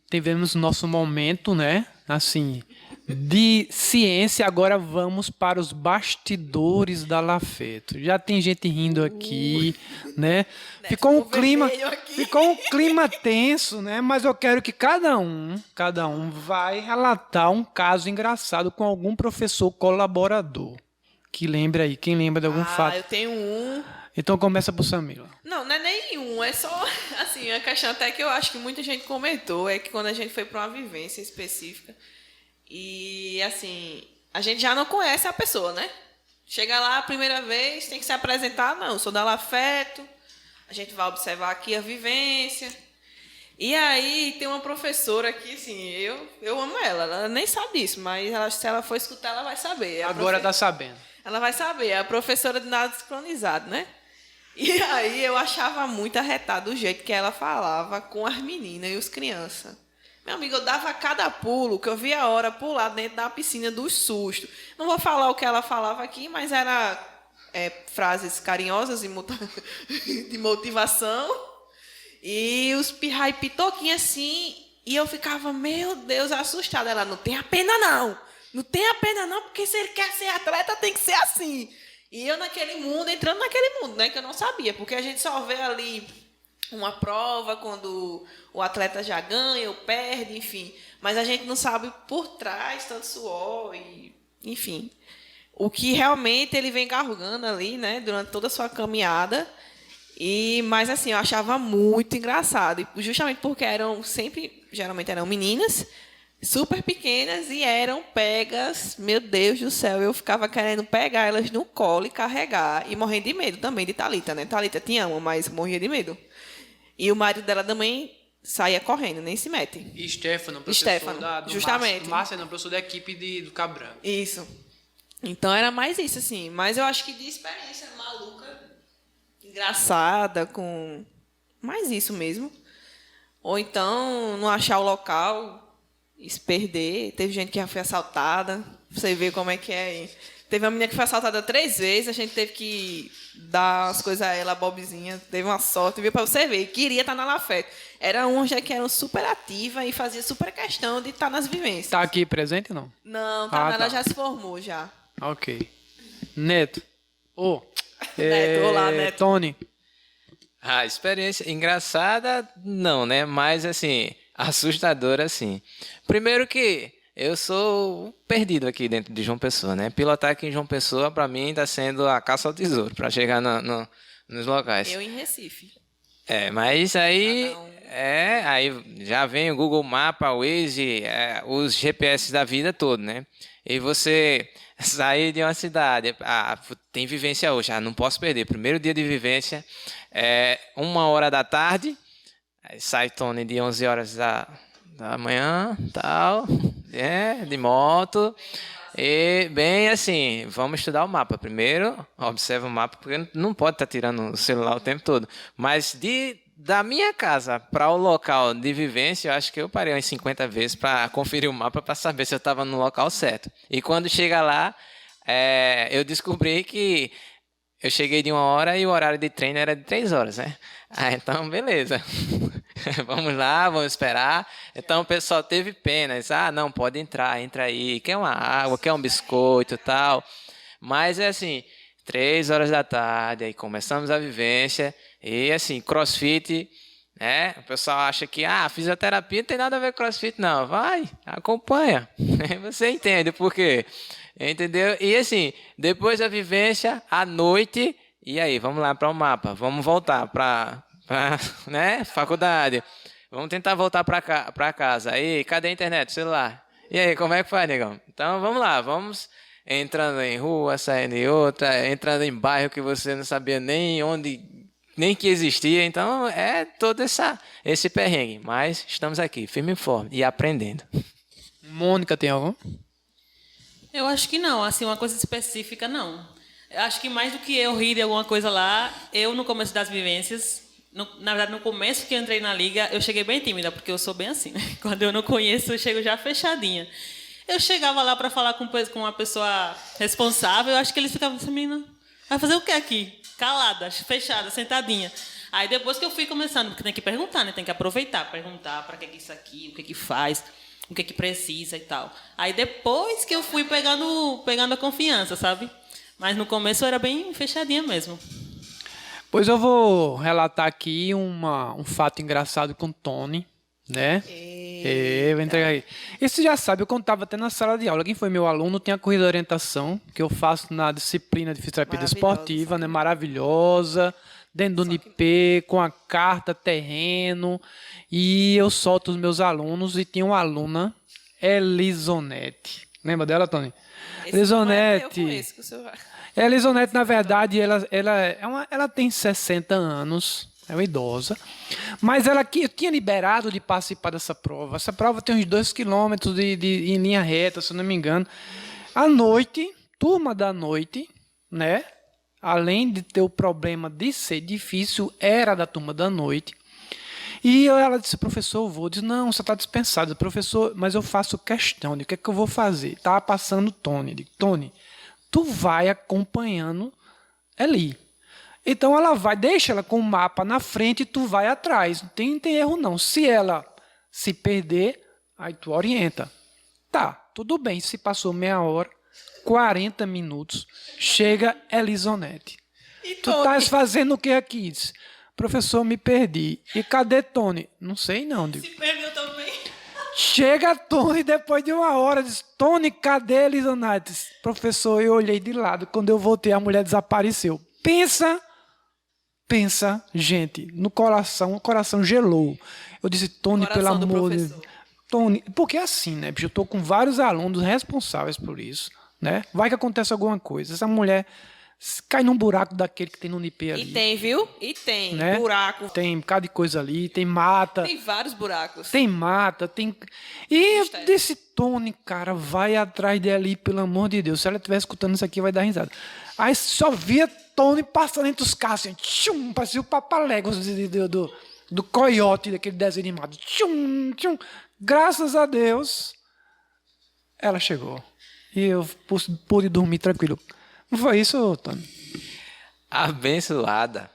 tivemos nosso momento, né? Assim, de ciência. Agora vamos para os bastidores da Lafeto. Já tem gente rindo aqui, né? Ficou um clima tenso, né? Mas eu quero que cada um vai relatar um caso engraçado com algum professor colaborador. Que lembre aí, quem lembra de algum fato? Eu tenho um. Então começa por Samila. Não é nenhum, é só, assim, a questão até que eu acho que muita gente comentou, é que quando a gente foi para uma vivência específica, e, assim, a gente já não conhece a pessoa, né? Chega lá a primeira vez, tem que se apresentar, não, eu sou da Lafeto, a gente vai observar aqui a vivência. E aí tem uma professora que, assim, eu amo ela nem sabe disso, mas se ela for escutar, ela vai saber. Agora tá sabendo. Ela vai saber, é a professora de nada sincronizado, né? E aí eu achava muito arretado o jeito que ela falava com as meninas e os crianças. Meu amigo, eu dava cada pulo, que eu via a hora pular dentro da piscina dos sustos. Não vou falar o que ela falava aqui, mas era frases carinhosas de motivação. E os pirrai pitoquinhos assim, e eu ficava, meu Deus, assustada. Ela, não tenha pena não. Não tenha pena não, porque se ele quer ser atleta, tem que ser assim. E eu entrando naquele mundo, né, que eu não sabia, porque a gente só vê ali uma prova quando o atleta já ganha ou perde, enfim. Mas a gente não sabe por trás tanto suor e, enfim, o que realmente ele vem galgando ali, né, durante toda a sua caminhada. Mas assim, eu achava muito engraçado, justamente porque geralmente eram meninas, super pequenas e eram pegas, meu Deus do céu, eu ficava querendo pegar elas no colo e carregar, e morrendo de medo também de Thalita, né? Thalita te ama, mas morria de medo. E o marido dela também saía correndo, nem se mete. E Stefano, professor do justamente. Márcia, professor da equipe do Cabranco. Isso. Então era mais isso, assim. Mas eu acho que de experiência maluca, engraçada, com mais isso mesmo. Ou então não achar o local, se perder. Teve gente que já foi assaltada. Você vê como é que é aí. Teve uma menina que foi assaltada 3 vezes. A gente teve que dar as coisas a ela, a Bobzinha. Teve uma sorte, viu, para você ver. Queria estar na Lafeto. Era uma já que era super ativa e fazia super questão de estar nas vivências. Está aqui presente, não? Não, ela já se formou, já. Ok. Neto. Neto, olá, Neto. Tony. A experiência engraçada, não, né? Mas, assim, assustadora, sim. Primeiro que eu sou perdido aqui dentro de João Pessoa, né? Pilotar aqui em João Pessoa, para mim, está sendo a caça ao tesouro, para chegar nos locais. Eu em Recife. Mas aí, aí já vem o Google Mapa, o Waze, os GPS da vida toda, né? E você sair de uma cidade, tem vivência hoje, não posso perder. Primeiro dia de vivência, 1h da tarde, aí sai Tony de 11 horas da manhã, tal, de moto. E, bem assim, vamos estudar o mapa. Primeiro, observa o mapa, porque não pode estar tirando o celular o tempo todo. Mas da minha casa para o local de vivência, eu acho que eu parei umas 50 vezes para conferir o mapa para saber se eu estava no local certo. E quando chega lá, eu descobri que eu cheguei de 1h e o horário de treino era de 3 horas, né? Então, beleza. Vamos lá, vamos esperar. Então, o pessoal teve pena. Disse, não, pode entrar, entra aí. Quer uma água, quer um biscoito e tal. Mas, assim, 3 horas da tarde, aí começamos a vivência. E, assim, crossfit, né? O pessoal acha que, fisioterapia não tem nada a ver com crossfit. Não, vai, acompanha. Você entende por quê. Entendeu? E, assim, depois da vivência, à noite, e aí, vamos lá para o mapa. Vamos voltar para né, faculdade. Vamos tentar voltar para casa. Aí, cadê a internet? Celular. E aí, como é que faz, negão? Então, vamos lá. Vamos entrando em rua, saindo em outra, entrando em bairro que você não sabia nem onde, nem que existia. Então, é todo esse perrengue. Mas estamos aqui, firme e forte e aprendendo. Mônica, tem algum? Eu acho que não, assim, uma coisa específica, não. Eu acho que mais do que eu rir de alguma coisa lá, eu, no começo das vivências, na verdade, no começo que eu entrei na liga, eu cheguei bem tímida, porque eu sou bem assim, né? Quando eu não conheço, eu chego já fechadinha. Eu chegava lá para falar com uma pessoa responsável, eu acho que eles ficavam, essa menina vai fazer o que aqui? Calada, fechada, sentadinha. Aí depois que eu fui começando, porque tem que perguntar, né? Tem que aproveitar, perguntar para que é isso aqui, o que faz, o que precisa e tal. Aí depois que eu fui pegando a confiança, sabe? Mas no começo eu era bem fechadinha mesmo. Pois eu vou relatar aqui um fato engraçado com o Tony, né? Vou entregar aí. E você já sabe, eu contava até na sala de aula. Quem foi meu aluno tem a corrida de orientação, que eu faço na disciplina de fisioterapia esportiva, né? Maravilhosa, dentro do NIP, com a carta, terreno. E eu solto os meus alunos e tinha uma aluna, Elisonete. Lembra dela, Tony? Elisonete. Eu conheço que o senhor... A Elisonete, na verdade, ela tem 60 anos, é uma idosa, mas eu tinha liberado de participar dessa prova. Essa prova tem uns 2 quilômetros em linha reta, se eu não me engano. À noite, turma da noite, né? Além de ter o problema de ser difícil, era da turma da noite. E ela disse, professor, eu vou. Eu disse, não, você está dispensado. Professor, mas eu faço questão de o que é que eu vou fazer. Estava passando o Tony. Eu digo, Tony, tu vai acompanhando ali. Então ela vai, deixa ela com o mapa na frente e tu vai atrás. Não tem erro não. Se ela se perder, aí tu orienta. Tá, tudo bem. Se passou meia hora, 40 minutos, chega Elisonete. Tu estás fazendo o que aqui? Diz, professor, me perdi. E cadê Tony? Não sei não. Digo. Se perdeu também. Chega Tony depois de uma hora, diz, Tony, cadê Elisonete? Professor, eu olhei de lado, quando eu voltei a mulher desapareceu. Pensa, gente, no coração, o coração gelou. Eu disse, Tony, pelo amor de Deus. Tony, porque é assim, né, bicho, eu tô com vários alunos responsáveis por isso, né? Vai que acontece alguma coisa, essa mulher cai num buraco daquele que tem no NIP ali. E tem, viu? E tem, né? Buraco. Tem um bocado de coisa ali, tem mata. Tem vários buracos. Tem mata, tem... E desse Tony, cara, vai atrás dele ali, pelo amor de Deus. Se ela estiver escutando isso aqui, vai dar risada. Aí só via Tony passando entre os carros, assim, tchum, parecia o Papaléguas do Coyote, daquele desenho animado. Tchum, tchum. Graças a Deus, ela chegou. E eu pude dormir tranquilo. Não foi isso, Tony? Abençoada.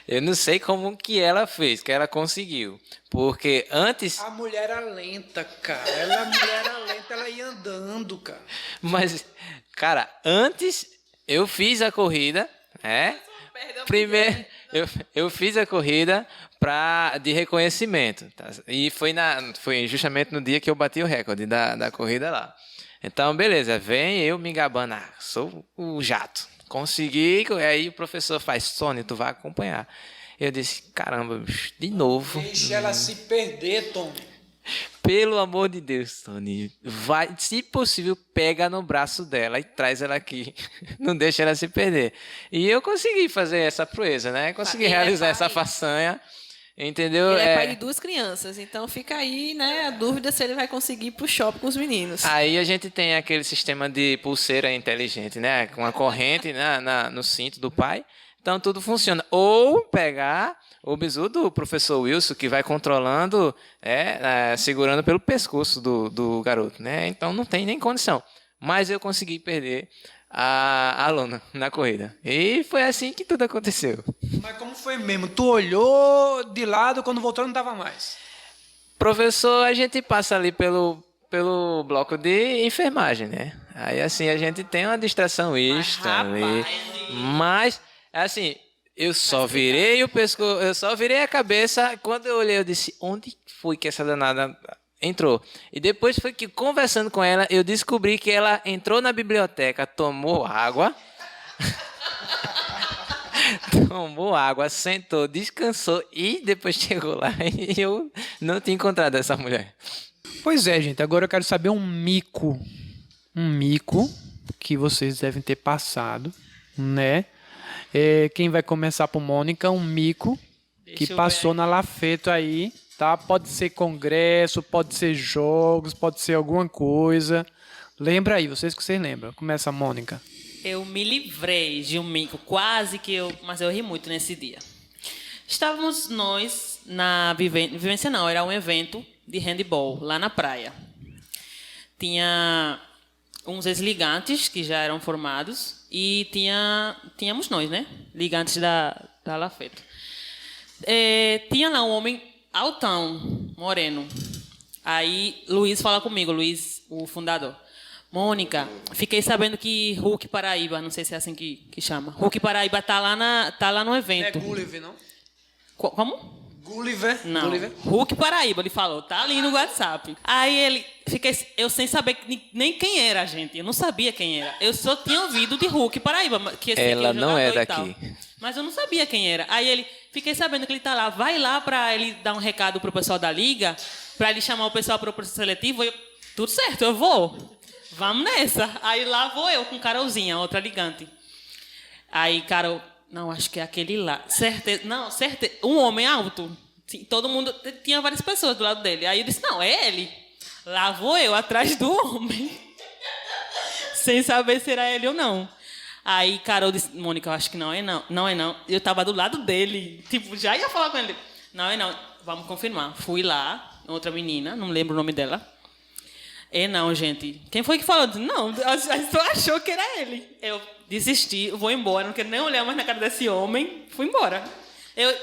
Eu não sei como que ela fez, que ela conseguiu. Porque antes... A mulher era lenta, cara. A mulher era lenta, ela ia andando, cara. Mas, cara, antes eu fiz a corrida, primeiro eu fiz a corrida de reconhecimento. Tá? E foi justamente no dia que eu bati o recorde da corrida lá. Então, beleza, vem eu me gabando, sou o jato. Consegui, aí o professor faz, Tony, tu vai acompanhar. Eu disse, caramba, bicho, de novo. Deixa ela se perder, Tony. Pelo amor de Deus, Tony, vai, se possível, pega no braço dela e traz ela aqui. Não deixa ela se perder. E eu consegui fazer essa proeza, né? Consegui realizar essa façanha. Entendeu? Ele é pai de 2 crianças, então fica aí, né, a dúvida se ele vai conseguir ir pro shopping com os meninos. Aí a gente tem aquele sistema de pulseira inteligente, né? Com a corrente no cinto do pai. Então tudo funciona. Ou pegar o bizu do professor Wilson, que vai controlando, segurando pelo pescoço do garoto, né? Então não tem nem condição. Mas eu consegui perder a aluna na corrida. E foi assim que tudo aconteceu. Mas como foi mesmo? Tu olhou de lado, quando voltou não estava mais? Professor, a gente passa ali pelo bloco de enfermagem, né? Aí assim a gente tem uma distração extra ali. Mas, assim, eu só virei o pescoço, eu só virei a cabeça. Quando eu olhei, eu disse, onde foi que essa danada entrou? E depois foi que, conversando com ela, eu descobri que ela entrou na biblioteca, tomou água, tomou água, sentou, descansou e depois chegou lá e eu não tinha encontrado essa mulher. Pois é, gente. Agora eu quero saber um mico. Um mico que vocês devem ter passado, né? Quem vai começar por Mônica? Um mico que eu passou ver na Lafeto aí, tá? Pode ser congresso, pode ser jogos, pode ser alguma coisa. Lembra aí, vocês lembram. Começa a Mônica. Eu me livrei de um mico, mas eu ri muito nesse dia. Estávamos nós na vivência não, era um evento de handball lá na praia. Tinha uns ex-ligantes que já eram formados e tínhamos nós, né? Ligantes da Lafeto. Tinha lá um homem altão, moreno. Aí Luiz fala comigo, Luiz, o fundador. Mônica, fiquei sabendo que Hulk Paraíba, não sei se é assim que chama. Hulk Paraíba tá lá no evento. Gulliver, não? Como? Gulliver? Não. Gulliver? Hulk Paraíba, ele falou, tá ali no WhatsApp. Aí eu sem saber nem quem era a gente, eu não sabia quem era. Eu só tinha ouvido de Hulk Paraíba. Ela não é daqui. Mas eu não sabia quem era. Aí fiquei sabendo que ele tá lá, vai lá pra ele dar um recado pro pessoal da liga, pra ele chamar o pessoal pro processo seletivo. Tudo certo, eu vou. Vamos nessa. Aí lá vou eu com Carolzinha, outra ligante. Aí Carol, não, acho que é aquele lá. Certeza, não, certeza. Um homem alto. Sim, todo mundo, tinha várias pessoas do lado dele. Aí eu disse, não, é ele. Lá vou eu, atrás do homem. Sem saber se era ele ou não. Aí Carol disse, Mônica, eu acho que não é não. Não é não. Eu estava do lado dele. Tipo, já ia falar com ele. Não é não. Vamos confirmar. Fui lá, outra menina, não lembro o nome dela. Não, gente. Quem foi que falou? Não, só achou que era ele. Eu desisti, vou embora, não quero nem olhar mais na cara desse homem. Fui embora. Eu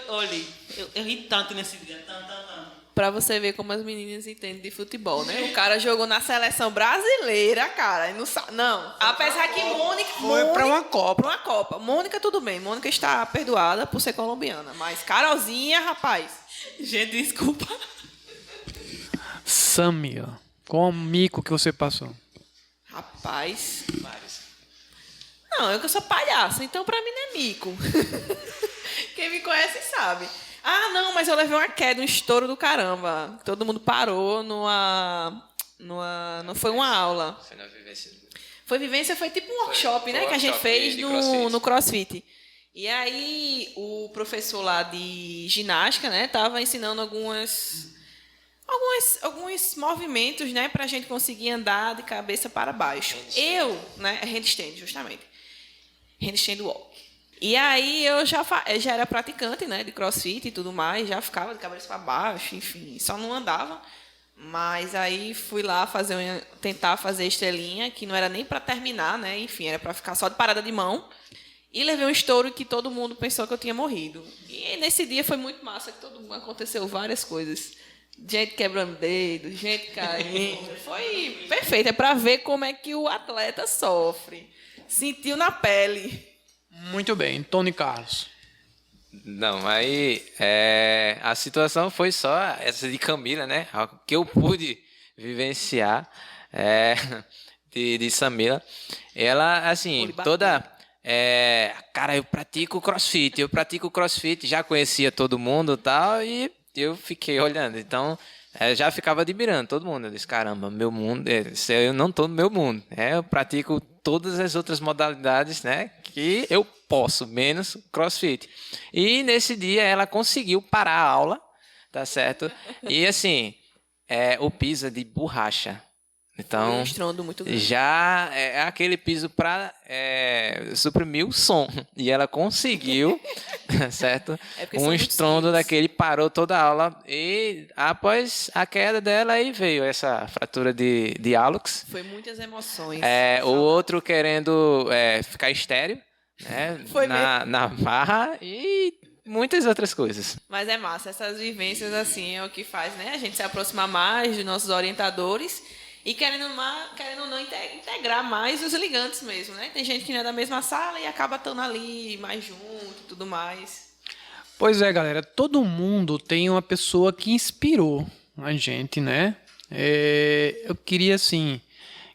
ri tanto nesse dia, tanto. Pra você ver como as meninas entendem de futebol, né? O cara jogou na seleção brasileira, cara. E não sabe. Não. Apesar que Mônica. Foi pra uma Copa. Pra uma Copa. Mônica, tudo bem. Mônica está perdoada por ser colombiana. Mas Carolzinha, rapaz. Gente, desculpa. Samir, qual mico que você passou? Rapaz. Não, eu que sou palhaço, então pra mim não é mico. Quem me conhece sabe. Ah, não, mas eu levei uma queda, um estouro do caramba. Todo mundo parou não foi uma aula. Foi na vivência. Foi vivência, foi tipo um workshop, né? Que a gente fez no CrossFit. E aí o professor lá de ginástica, né? Tava ensinando alguns movimentos, né? Pra gente conseguir andar de cabeça para baixo. Handstand, justamente. Handstand walk. E aí eu já era praticante, né, de CrossFit e tudo mais, já ficava de cabeça para baixo, enfim, só não andava. Mas aí fui lá tentar fazer estrelinha, que não era nem para terminar, né, enfim, era para ficar só de parada de mão. E levei um estouro que todo mundo pensou que eu tinha morrido. E nesse dia foi muito massa, que aconteceu várias coisas. Gente quebrando dedo, gente caindo. Foi perfeito, é para ver como é que o atleta sofre. Sentiu na pele. Muito bem, Tony Carlos. Não, aí a situação foi só essa de Camila, né? O que eu pude vivenciar de Samila. Ela, assim, toda... cara, eu pratico crossfit, já conhecia todo mundo e tal, e eu fiquei olhando. Então, já ficava admirando todo mundo. Eu disse, caramba, meu mundo, eu não estou no meu mundo. Eu pratico todas as outras modalidades, né, que eu posso, menos crossfit. E nesse dia ela conseguiu parar a aula, tá certo? E assim, o piso é de borracha. Então, um estrondo muito grande. Já é aquele piso para suprimir o som. E ela conseguiu, certo? Um estrondo daquele, parou toda a aula. E após a queda dela, aí veio essa fratura de hálux. Foi muitas emoções. O outro querendo ficar estéreo, né? Foi na barra e muitas outras coisas. Mas é massa, essas vivências assim é o que faz, né? A gente se aproximar mais dos nossos orientadores. E querendo ou não integrar mais os ligantes mesmo, né? Tem gente que não é da mesma sala e acaba estando ali mais junto e tudo mais. Pois é, galera. Todo mundo tem uma pessoa que inspirou a gente, né? Eu queria, assim,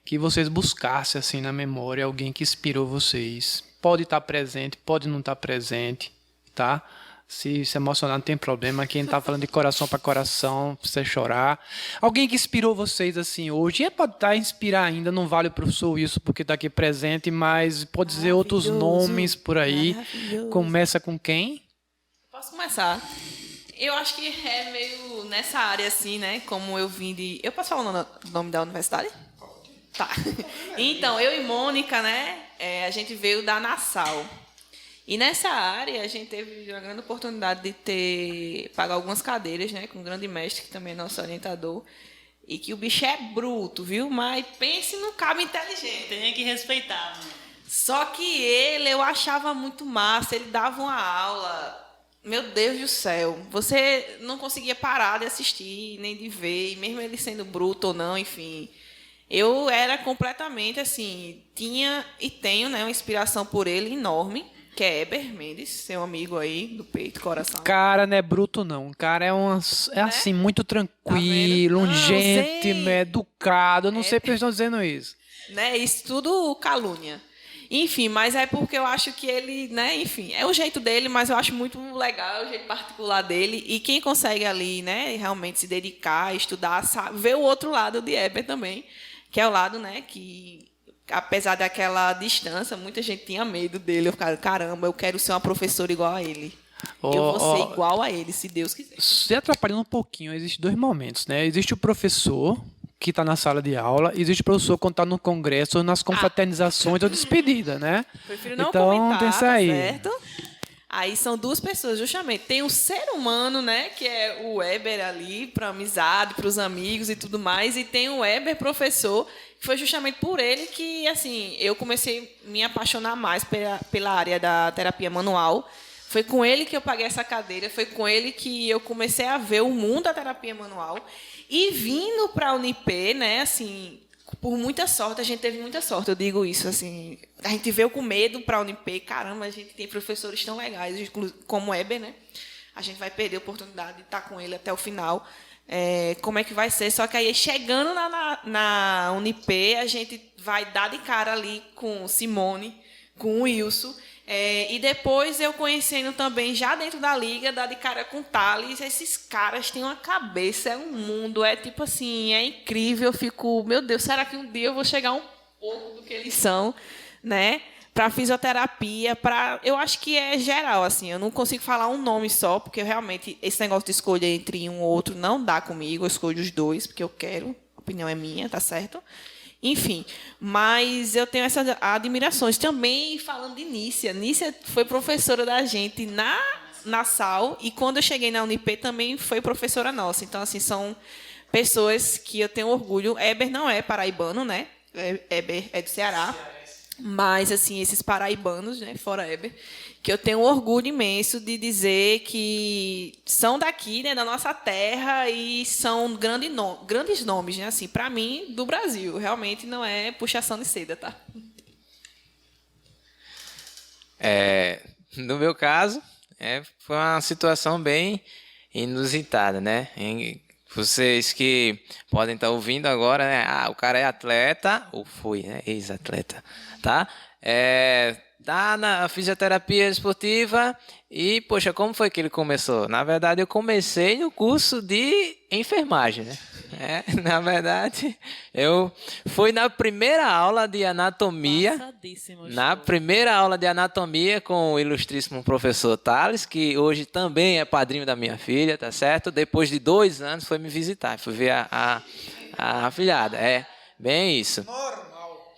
que vocês buscassem, assim, na memória alguém que inspirou vocês. pode estar presente, pode não estar presente, tá? Se se emocionar não tem problema. Quem tá falando de coração para coração, pra você chorar. Alguém que inspirou vocês assim hoje, e pode estar inspirar ainda, não vale o professor Wilson porque está aqui presente, mas pode dizer outros nomes por aí. Começa com quem? Posso começar? Eu acho que é meio nessa área assim, né? Como eu vim de... Eu posso falar o nome da universidade? Tá. Então, eu e Mônica, né? A gente veio da Nassau. E nessa área, a gente teve uma grande oportunidade de pagar algumas cadeiras, né? Com um grande mestre, que também é nosso orientador. E que o bicho é bruto, viu? Mas pense no cabo inteligente. Tem que respeitar, né? Só que ele, eu achava muito massa. Ele dava uma aula... Meu Deus do céu. Você não conseguia parar de assistir, nem de ver. E mesmo ele sendo bruto ou não, enfim... Eu era completamente, assim... Tinha e tenho, né? Uma inspiração por ele enorme. Que é Eber Mendes, seu amigo aí, do peito, coração. Cara, não é bruto, não. O cara é assim, muito tranquilo, Tá gente, sei. educado. Eu não sei porque eles estão dizendo isso. Né? Isso tudo calúnia. Enfim, mas é porque eu acho que ele, né? Enfim, é o jeito dele, mas eu acho muito legal, é o jeito particular dele. E quem consegue ali, né? Realmente se dedicar, estudar, sabe, ver o outro lado de Eber também, que é o lado, né? Que apesar daquela distância, muita gente tinha medo dele. Eu ficava, caramba, eu quero ser uma professora igual a ele. Eu vou ser igual a ele, se Deus quiser. Se atrapalhando um pouquinho, existem dois momentos, né? Existe o professor que está na sala de aula, existe o professor quando está no congresso, ou nas confraternizações ou despedida, né? Prefiro não então, comentar, tem isso aí. tá certo? Aí são duas pessoas, justamente. Tem o ser humano, né, que é o Weber ali, para amizade, para os amigos e tudo mais, e tem o Weber professor, que foi justamente por ele que, assim, eu comecei a me apaixonar mais pela área da terapia manual. Foi com ele que eu paguei essa cadeira, foi com ele que eu comecei a ver o mundo da terapia manual. E vindo para a Unip, né, assim, por muita sorte, a gente teve muita sorte, eu digo isso, assim, a gente veio com medo para a Unip, caramba, a gente tem professores tão legais, como o Eber, né? A gente vai perder a oportunidade de estar com ele até o final. Como é que vai ser? Só que aí, chegando na Unip, a gente vai dar de cara ali com Simone, com o Wilson. E depois eu conhecendo também, já dentro da liga, dar de cara com Thales. Esses caras têm uma cabeça, é um mundo, é tipo assim, é incrível. Eu fico, meu Deus, será que um dia eu vou chegar um pouco do que eles são, né? Para fisioterapia, eu acho que é geral, assim, eu não consigo falar um nome só, porque realmente esse negócio de escolha entre um ou outro não dá comigo, eu escolho os dois, porque eu quero, a opinião é minha, tá certo? Enfim, mas eu tenho essas admirações. Também falando de Nícia. Nícia foi professora da gente na Nassau, e quando eu cheguei na Unip também foi professora nossa. Então, assim, são pessoas que eu tenho orgulho. Eber não é paraibano, né? Eber é do Ceará. Mas, assim, esses paraibanos, né, fora Eber, que eu tenho um orgulho imenso de dizer que são daqui, né, da nossa terra, e são grandes nomes, né, assim, para mim, do Brasil. Realmente não é puxação de seda, tá? No meu caso, foi uma situação bem inusitada, né? Vocês que podem estar ouvindo agora, né? O cara é atleta, ou foi, né? Ex-atleta, tá? Tá na fisioterapia esportiva e, poxa, como foi que ele começou? Na verdade, eu comecei no curso de enfermagem, né? Na verdade, eu fui na primeira aula de anatomia, com o ilustríssimo professor Thales, que hoje também é padrinho da minha filha, tá certo? Depois de 2 anos foi me visitar, fui ver a afilhada, bem isso.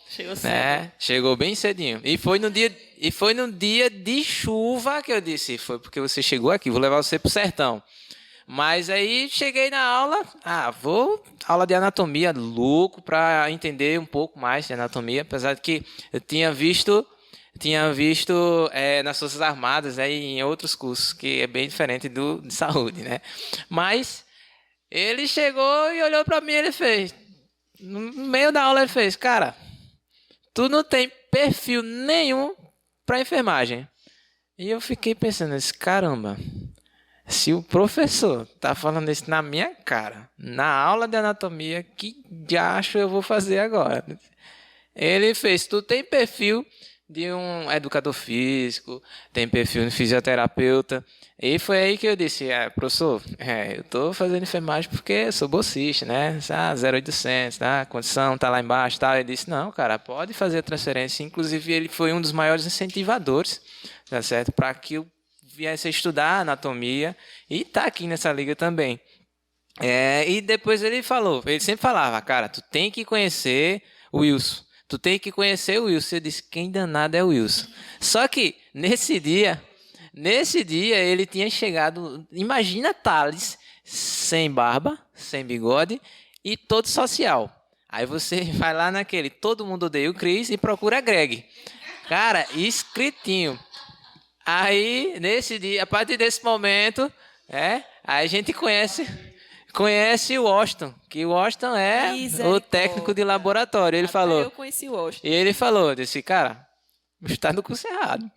Chegou cedo. Chegou bem cedinho. E foi no dia de chuva que eu disse, foi porque você chegou aqui, vou levar você pro sertão. Mas aí cheguei na aula, aula de anatomia, louco, para entender um pouco mais de anatomia, apesar de que eu tinha visto nas Forças Armadas, em outros cursos, que é bem diferente de saúde, né? Mas ele chegou e olhou para mim, ele fez, no meio da aula ele fez, cara, tu não tem perfil nenhum para enfermagem. E eu fiquei pensando, caramba, se o professor tá falando isso na minha cara, na aula de anatomia, que diacho eu vou fazer agora? Ele fez, tu tem perfil de um educador físico, tem perfil de fisioterapeuta. E foi aí que eu disse, professor, eu estou fazendo enfermagem porque eu sou bolsista, né? 0,800, tá? A condição está lá embaixo, tá? Ele disse, não, cara, pode fazer a transferência. Inclusive, ele foi um dos maiores incentivadores, tá certo? Para que eu viesse a estudar anatomia e tá aqui nessa liga também. E depois ele sempre falava, cara, tu tem que conhecer o Wilson. Tu tem que conhecer o Wilson. Eu disse, quem danado é o Wilson? Só que, nesse dia ele tinha chegado, imagina Thales, sem barba, sem bigode e todo social. Aí você vai lá naquele, todo mundo odeia o Cris e procura Greg. Cara, escritinho. Aí, nesse dia, a partir desse momento, aí a gente conhece o Washington, que o Washington é o técnico de laboratório. Ele falou. Eu conheci o Washington. E ele falou, disse, cara, está no curso errado.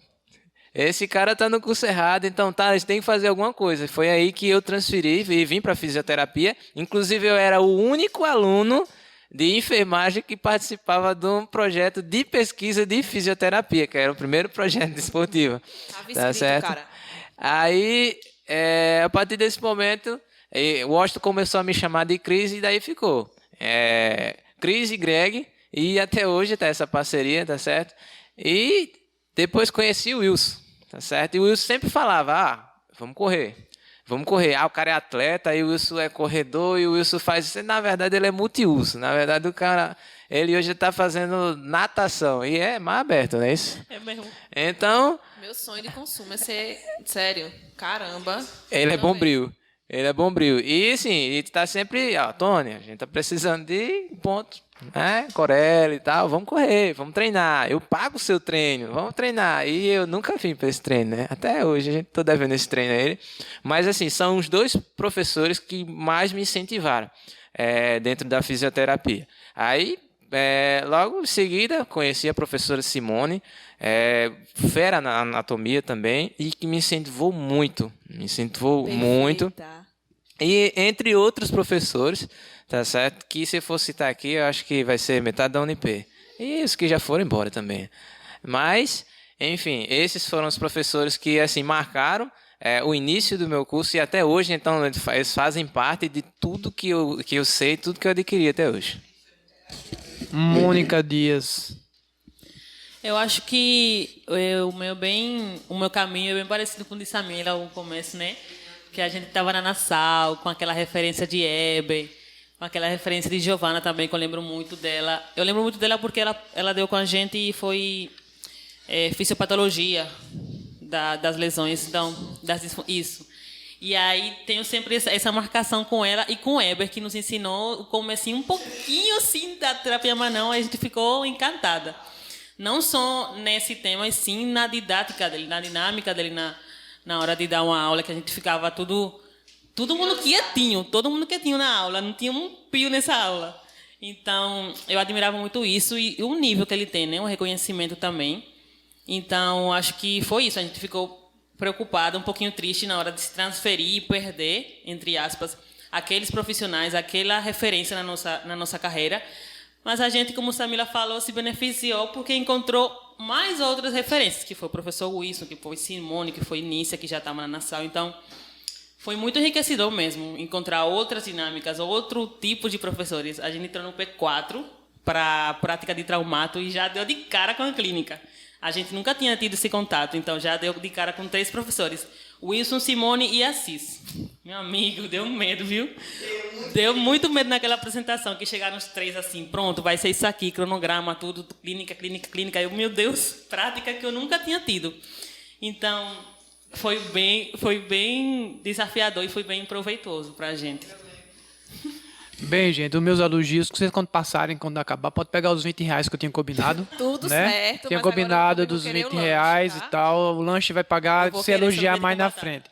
Esse cara está no curso errado, então eles têm que fazer alguma coisa. Foi aí que eu transferi e vim para fisioterapia. Inclusive, eu era o único aluno de enfermagem que participava de um projeto de pesquisa de fisioterapia, que era o primeiro projeto desportivo. Tá certo? Cara. Aí, a partir desse momento, o Washington começou a me chamar de Cris e daí ficou. Cris e Greg, e até hoje está essa parceria, tá certo? E depois conheci o Wilson. Tá certo? E o Wilson sempre falava, vamos correr. O cara é atleta, aí o Wilson é corredor, e o Wilson faz isso. Na verdade, ele é multiuso. Na verdade, o cara, ele hoje está fazendo natação. E é mais aberto, não é isso? É mesmo. Então... Meu sonho de consumo é ser... Sério, caramba. Ele é bombril. Ele é bombril. E, assim, ele está sempre... Tony, a gente está precisando de pontos. Corella e tal, vamos correr, vamos treinar, eu pago o seu treino, vamos treinar. E eu nunca vim para esse treino, né? Até hoje a gente está devendo esse treino a ele. Mas assim, são os dois professores que mais me incentivaram dentro da fisioterapia. Aí, logo em seguida, conheci a professora Simone, fera na anatomia também, e que me incentivou muito. Muito. E entre outros professores, tá certo? Que se eu for citar aqui, eu acho que vai ser metade da UNP. E os que já foram embora também. Mas, enfim, esses foram os professores que assim marcaram o início do meu curso e até hoje, então, eles fazem parte de tudo que eu sei, tudo que eu adquiri até hoje. Mônica Dias. Eu acho que o meu caminho é bem parecido com o de Samira no começo, né? Que a gente estava na Nassau, com aquela referência de Eber, com aquela referência de Giovana também, que eu lembro muito dela. Eu lembro muito dela porque ela deu com a gente e foi fisiopatologia das lesões, então, isso. E aí tenho sempre essa marcação com ela e com o Eber, que nos ensinou o comecinho um pouquinho assim da terapia manual, a gente ficou encantada. Não só nesse tema, mas sim na didática dele, na dinâmica dele, na hora de dar uma aula, que a gente ficava todo mundo quietinho na aula, não tinha um pio nessa aula. Então, eu admirava muito isso e o nível que ele tem, né? O reconhecimento também. Então, acho que foi isso. A gente ficou preocupado, um pouquinho triste na hora de se transferir e perder, entre aspas, aqueles profissionais, aquela referência na nossa carreira. Mas a gente, como Samila falou, se beneficiou porque encontrou mais outras referências, que foi o professor Wilson, que foi Simone, que foi Nícia, que já estava na Nassau. Então, foi muito enriquecedor mesmo encontrar outras dinâmicas, outro tipo de professores. A gente entrou no P4 para a prática de traumato e já deu de cara com a clínica. A gente nunca tinha tido esse contato, então já deu de cara com 3 professores. Wilson, Simone e Assis. Meu amigo, deu medo, viu? Deu muito medo naquela apresentação, que chegaram os 3 assim, pronto, vai ser isso aqui, cronograma, tudo, clínica. Eu, meu Deus, prática que eu nunca tinha tido. Então, foi bem desafiador e foi bem proveitoso para a gente. Bem, gente, os meus elogios, que vocês quando passarem, quando acabar, pode pegar os R$20 que eu tinha combinado. Tudo né? certo. Tinha combinado dos R$20 tá? e tal. O lanche vai pagar se elogiar mais na frente.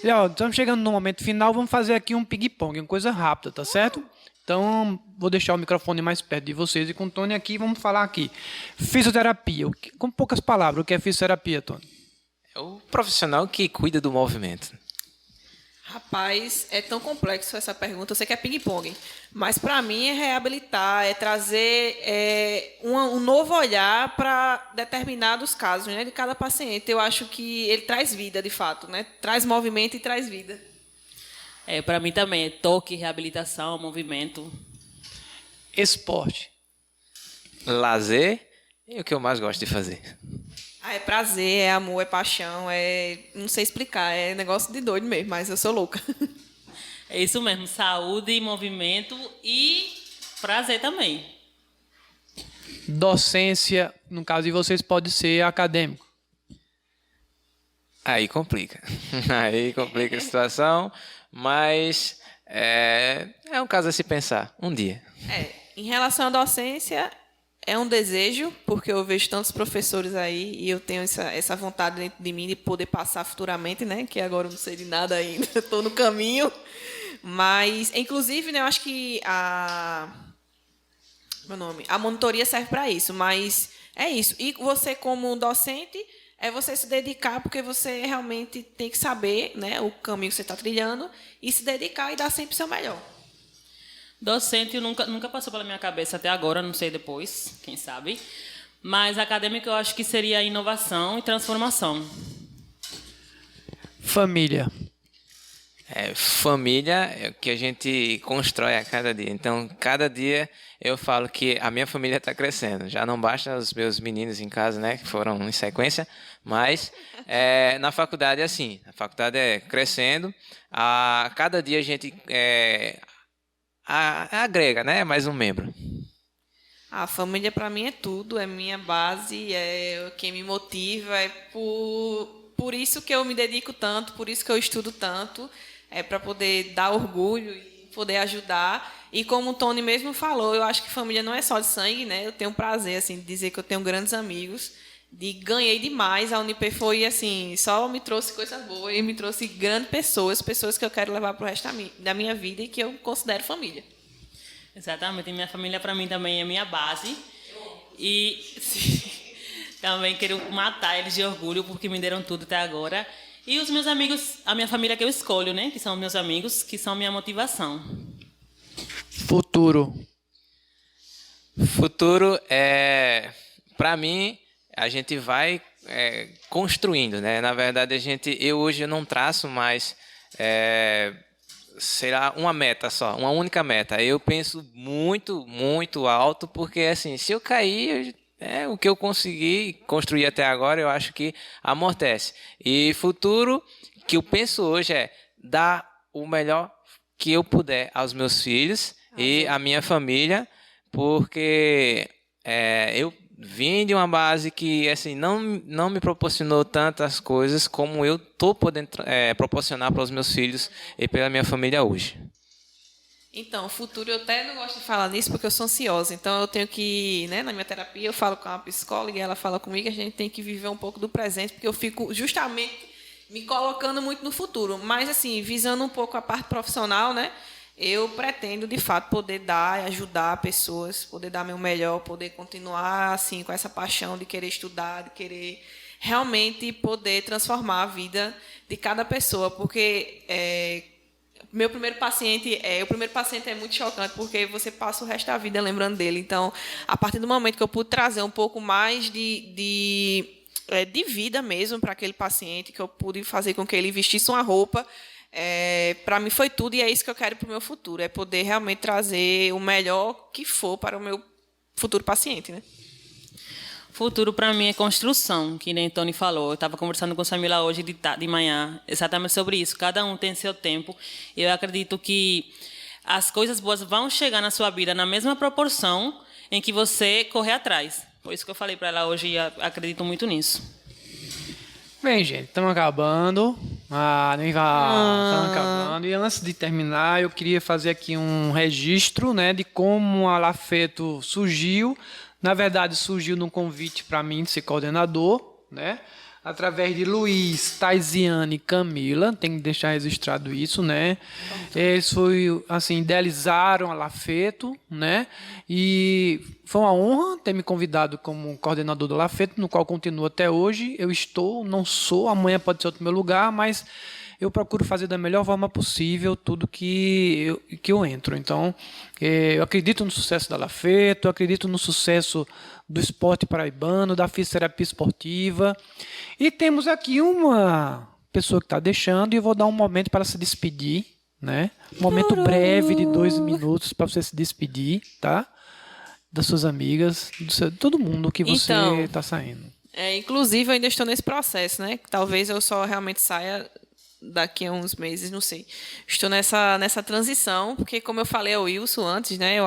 E, ó, estamos chegando no momento final, vamos fazer aqui um ping-pong, uma coisa rápida, tá certo? Então, vou deixar o microfone mais perto de vocês e com o Tony aqui, vamos falar aqui. Fisioterapia, com poucas palavras, o que é fisioterapia, Tony? É o profissional que cuida do movimento. Rapaz, é tão complexo essa pergunta. Eu sei que é ping-pong, mas para mim é reabilitar, é trazer um novo olhar para determinados casos, né, de cada paciente. Eu acho que ele traz vida, de fato, né? Traz movimento e traz vida. Para mim também é toque, reabilitação, movimento. Esporte. Lazer é o que eu mais gosto de fazer. É prazer, é amor, é paixão, não sei explicar, é negócio de doido mesmo, mas eu sou louca. É isso mesmo, saúde, movimento e prazer também. Docência, no caso de vocês, pode ser acadêmico. Aí complica. Aí complica a situação, mas é um caso a se pensar. Um dia. Em relação à docência, é um desejo, porque eu vejo tantos professores aí e eu tenho essa vontade dentro de mim de poder passar futuramente, né? Que agora eu não sei de nada ainda, estou no caminho. Mas, inclusive, né, eu acho que a monitoria serve para isso, mas é isso. E você, como docente, é você se dedicar, porque você realmente tem que saber, né, o caminho que você está trilhando e se dedicar e dar sempre o seu melhor. Docente nunca passou pela minha cabeça até agora, não sei depois, quem sabe. Mas acadêmico eu acho que seria inovação e transformação. Família. Família é o que a gente constrói a cada dia. Então, cada dia eu falo que a minha família está crescendo. Já não basta os meus meninos em casa, né, que foram em sequência, mas na faculdade é assim. A faculdade é crescendo. A cada dia a gente agrega, né, mais um membro. A família, para mim, é tudo, é minha base, é quem me motiva, é por isso que eu me dedico tanto, por isso que eu estudo tanto, para poder dar orgulho e poder ajudar. E como o Tony mesmo falou, eu acho que família não é só de sangue, né? Eu tenho prazer assim, de dizer que eu tenho grandes amigos, ganhei demais. A Unip foi assim, só me trouxe coisas boas e me trouxe grandes pessoas que eu quero levar para o resto da minha vida e que eu considero família. Exatamente, e minha família para mim também é minha base. E também quero matar eles de orgulho porque me deram tudo até agora. E os meus amigos, a minha família que eu escolho, né? Que são meus amigos, que são minha motivação. Futuro. Futuro para mim, a gente vai construindo, né? Na verdade, eu hoje não traço mais, será uma meta só, uma única meta. Eu penso muito, muito alto, porque assim, se eu cair, o que eu consegui construir até agora, eu acho que amortece. E futuro, que eu penso hoje é dar o melhor que eu puder aos meus filhos e à minha família, porque eu vim de uma base que assim, não me proporcionou tantas coisas como eu estou podendo proporcionar para os meus filhos e pela minha família hoje. Então, o futuro, eu até não gosto de falar nisso porque eu sou ansiosa. Então, eu tenho que, né, na minha terapia, eu falo com a psicóloga e ela fala comigo, a gente tem que viver um pouco do presente, porque eu fico justamente me colocando muito no futuro. Mas, assim, visando um pouco a parte profissional, né, eu pretendo, de fato, poder dar e ajudar pessoas, poder dar meu melhor, poder continuar, assim, com essa paixão de querer estudar, de querer realmente poder transformar a vida de cada pessoa, porque o primeiro paciente é muito chocante, porque você passa o resto da vida lembrando dele. Então, a partir do momento que eu pude trazer um pouco mais de vida mesmo para aquele paciente, que eu pude fazer com que ele vestisse uma roupa, para mim foi tudo, e é isso que eu quero para o meu futuro, é poder realmente trazer o melhor que for para o meu futuro paciente, né? Futuro para mim é construção, que nem Tony falou. Eu estava conversando com Samila hoje de manhã, exatamente sobre isso. Cada um tem seu tempo. Eu acredito que as coisas boas vão chegar na sua vida na mesma proporção em que você correr atrás. Foi isso que eu falei para ela hoje e acredito muito nisso. Bem, gente, estamos acabando. Estamos acabando. E antes de terminar, eu queria fazer aqui um registro, né, de como a Lafeto surgiu. Na verdade, surgiu num convite para mim de ser coordenador, né? Através de Luiz, Taisiane e Camila, tem que deixar registrado isso, né? Eles idealizaram a Lafeto, né? E foi uma honra ter me convidado como coordenador da Lafeto, no qual continuo até hoje. Eu não sou, amanhã pode ser outro meu lugar, mas eu procuro fazer da melhor forma possível tudo que eu entro. Então, eu acredito no sucesso da Lafeto, eu acredito no sucesso do esporte paraibano, da fisioterapia esportiva. E temos aqui uma pessoa que está deixando e eu vou dar um momento para se despedir, né? Um momento breve de 2 minutos para você se despedir, tá? Das suas amigas, de todo mundo que você está saindo. Inclusive, eu ainda estou nesse processo, né? Talvez eu só realmente saia daqui a uns meses, não sei. Estou nessa transição, porque como eu falei ao Wilson antes, né?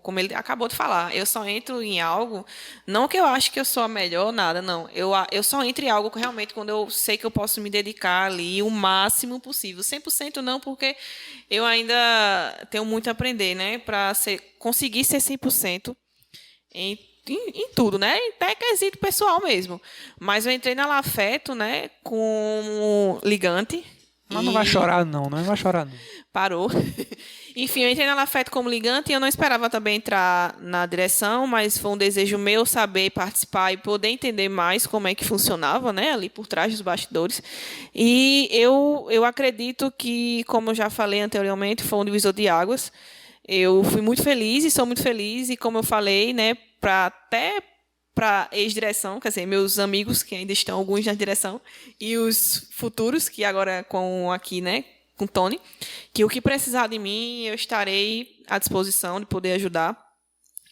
Como ele acabou de falar, eu só entro em algo, não que eu acho que eu sou a melhor, nada, não. Eu só entro em algo realmente quando eu sei que eu posso me dedicar ali o máximo possível. 100% não, porque eu ainda tenho muito a aprender, né? Para conseguir ser 100% em tudo, né? Até quesito pessoal mesmo. Mas eu entrei na Lafeto, né? Com ligante. Mas não vai chorar não vai chorar não. Parou. Enfim, eu entrei na Lafeto como ligante e eu não esperava também entrar na direção, mas foi um desejo meu saber participar e poder entender mais como é que funcionava, né? Ali por trás dos bastidores. E eu acredito que, como eu já falei anteriormente, foi um divisor de águas. Eu fui muito feliz e sou muito feliz e, como eu falei, né, até para ex-direção, quer dizer, meus amigos que ainda estão, alguns na direção, e os futuros, que agora com aqui, né, com Tony, que o que precisar de mim, eu estarei à disposição de poder ajudar.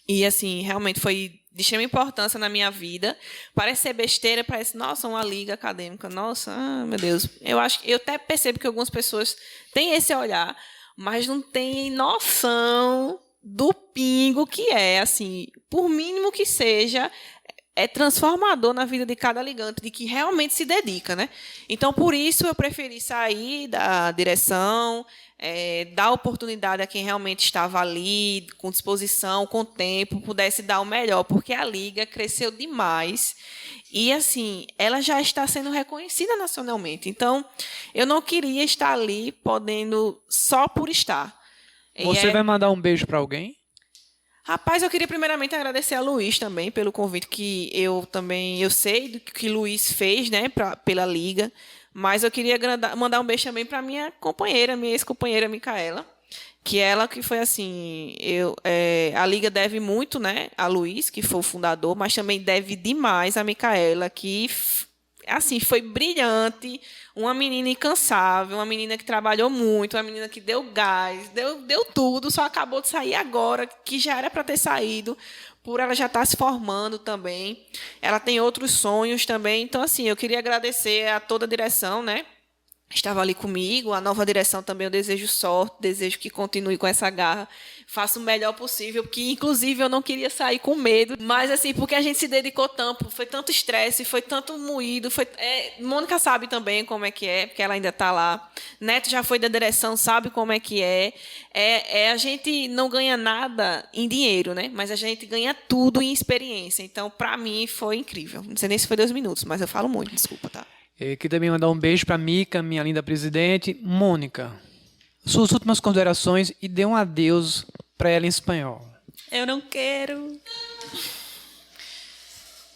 E, assim, realmente foi de extrema importância na minha vida. Parece ser besteira, parece, nossa, uma liga acadêmica, nossa, meu Deus. Eu até percebo que algumas pessoas têm esse olhar, mas não tem noção do pingo que é, assim, por mínimo que seja, é transformador na vida de cada ligante, de que realmente se dedica, né? Então, por isso, eu preferi sair da direção, dar oportunidade a quem realmente estava ali, com disposição, com tempo, pudesse dar o melhor, porque a liga cresceu demais e, assim, ela já está sendo reconhecida nacionalmente. Então, eu não queria estar ali podendo só por estar. Você vai mandar um beijo para alguém? Rapaz, eu queria primeiramente agradecer a Luiz também pelo convite que eu sei do que Luiz fez, né, pela liga, mas eu queria mandar um beijo também para minha companheira, minha ex-companheira Micaela, que foi assim, a liga deve muito, né, a Luiz, que foi o fundador, mas também deve demais a Micaela, que assim, foi brilhante, uma menina incansável, uma menina que trabalhou muito, uma menina que deu gás, deu tudo, só acabou de sair agora, que já era para ter saído, por ela já estar se formando também. Ela tem outros sonhos também. Então, assim, eu queria agradecer a toda a direção, né? Estava ali comigo, a nova direção também, eu desejo sorte, desejo que continue com essa garra, faça o melhor possível, porque, inclusive, eu não queria sair com medo, mas, assim, porque a gente se dedicou tanto, foi tanto estresse, foi tanto moído, Mônica sabe também como é, porque ela ainda está lá, Neto já foi da direção, sabe como é que é. A gente não ganha nada em dinheiro, né? Mas a gente ganha tudo em experiência, então, para mim, foi incrível. Não sei nem se foi 2 minutos, mas eu falo muito, desculpa, tá? Eu queria também mandar um beijo para a Mica, minha linda presidente. Mônica, suas últimas considerações e dê um adeus para ela em espanhol. Eu não quero.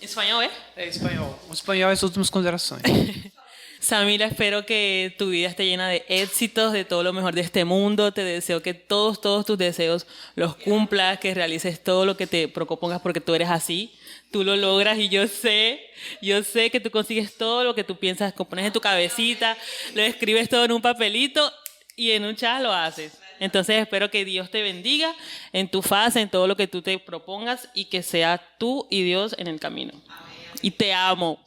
¿Espanhol, espanhol. O espanhol é suas últimas considerações. Samira, espero que tu vida esté llena de éxitos, de todo lo mejor de este mundo. Te deseo que todos tus deseos los cumplas, que realices todo lo que te propongas porque tú eres así. Tú lo logras y yo sé que tú consigues todo lo que tú piensas, que pones en tu cabecita, lo escribes todo en un papelito y en un chat lo haces. Entonces espero que Dios te bendiga en tu fase, en todo lo que tú te propongas y que sea tú y Dios en el camino. Y te amo.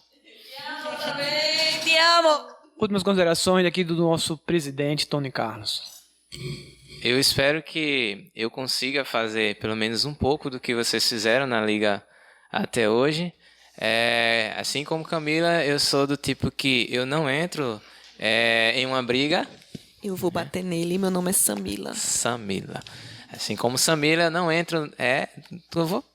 Te amo. Últimas considerações aqui do nosso presidente, Tony Carlos. Eu espero que eu consiga fazer pelo menos um pouco do que vocês fizeram na Liga até hoje. Assim como Camila, eu sou do tipo que eu não entro em uma briga. Eu vou bater nele, meu nome é Samila. Samila. Assim como Samila, não entro...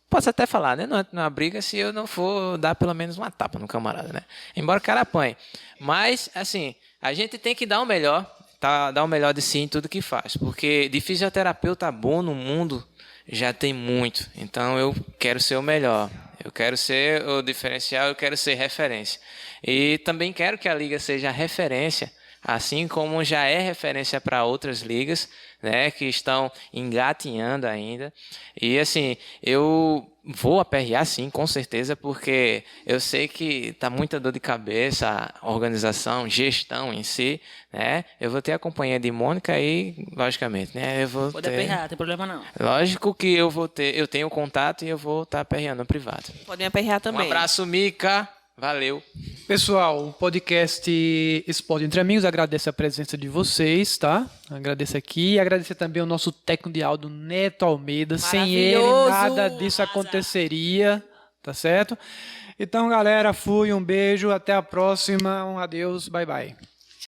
Posso até falar, né? Não entro numa briga se eu não for dar pelo menos uma tapa no camarada, né? Embora o cara apanhe. Mas, assim, a gente tem que dar o melhor, dar o melhor de si em tudo que faz. Porque de fisioterapeuta bom no mundo já tem muito. Então, eu quero ser o melhor. Eu quero ser o diferencial, eu quero ser referência. E também quero que a Liga seja referência assim como já é referência para outras ligas, né, que estão engatinhando ainda. E assim, eu vou aperrear sim, com certeza, porque eu sei que tá muita dor de cabeça a organização, gestão em si, né? Eu vou ter a companhia de Mônica e, logicamente, né, eu vou Pode ter... aperrear, não tem problema não. Lógico que eu tenho contato e eu vou estar aperreando no privado. Pode me aperrear Um também. abraço, Mica. Valeu. Pessoal, o podcast Esporte Entre Amigos agradece a presença de vocês, tá? Agradeço aqui e agradecer também ao nosso técnico de áudio, Neto Almeida. Sem ele, Maravilhoso! nada disso aconteceria, tá certo? Então, galera, fui, um beijo, até a próxima, um adeus, bye bye.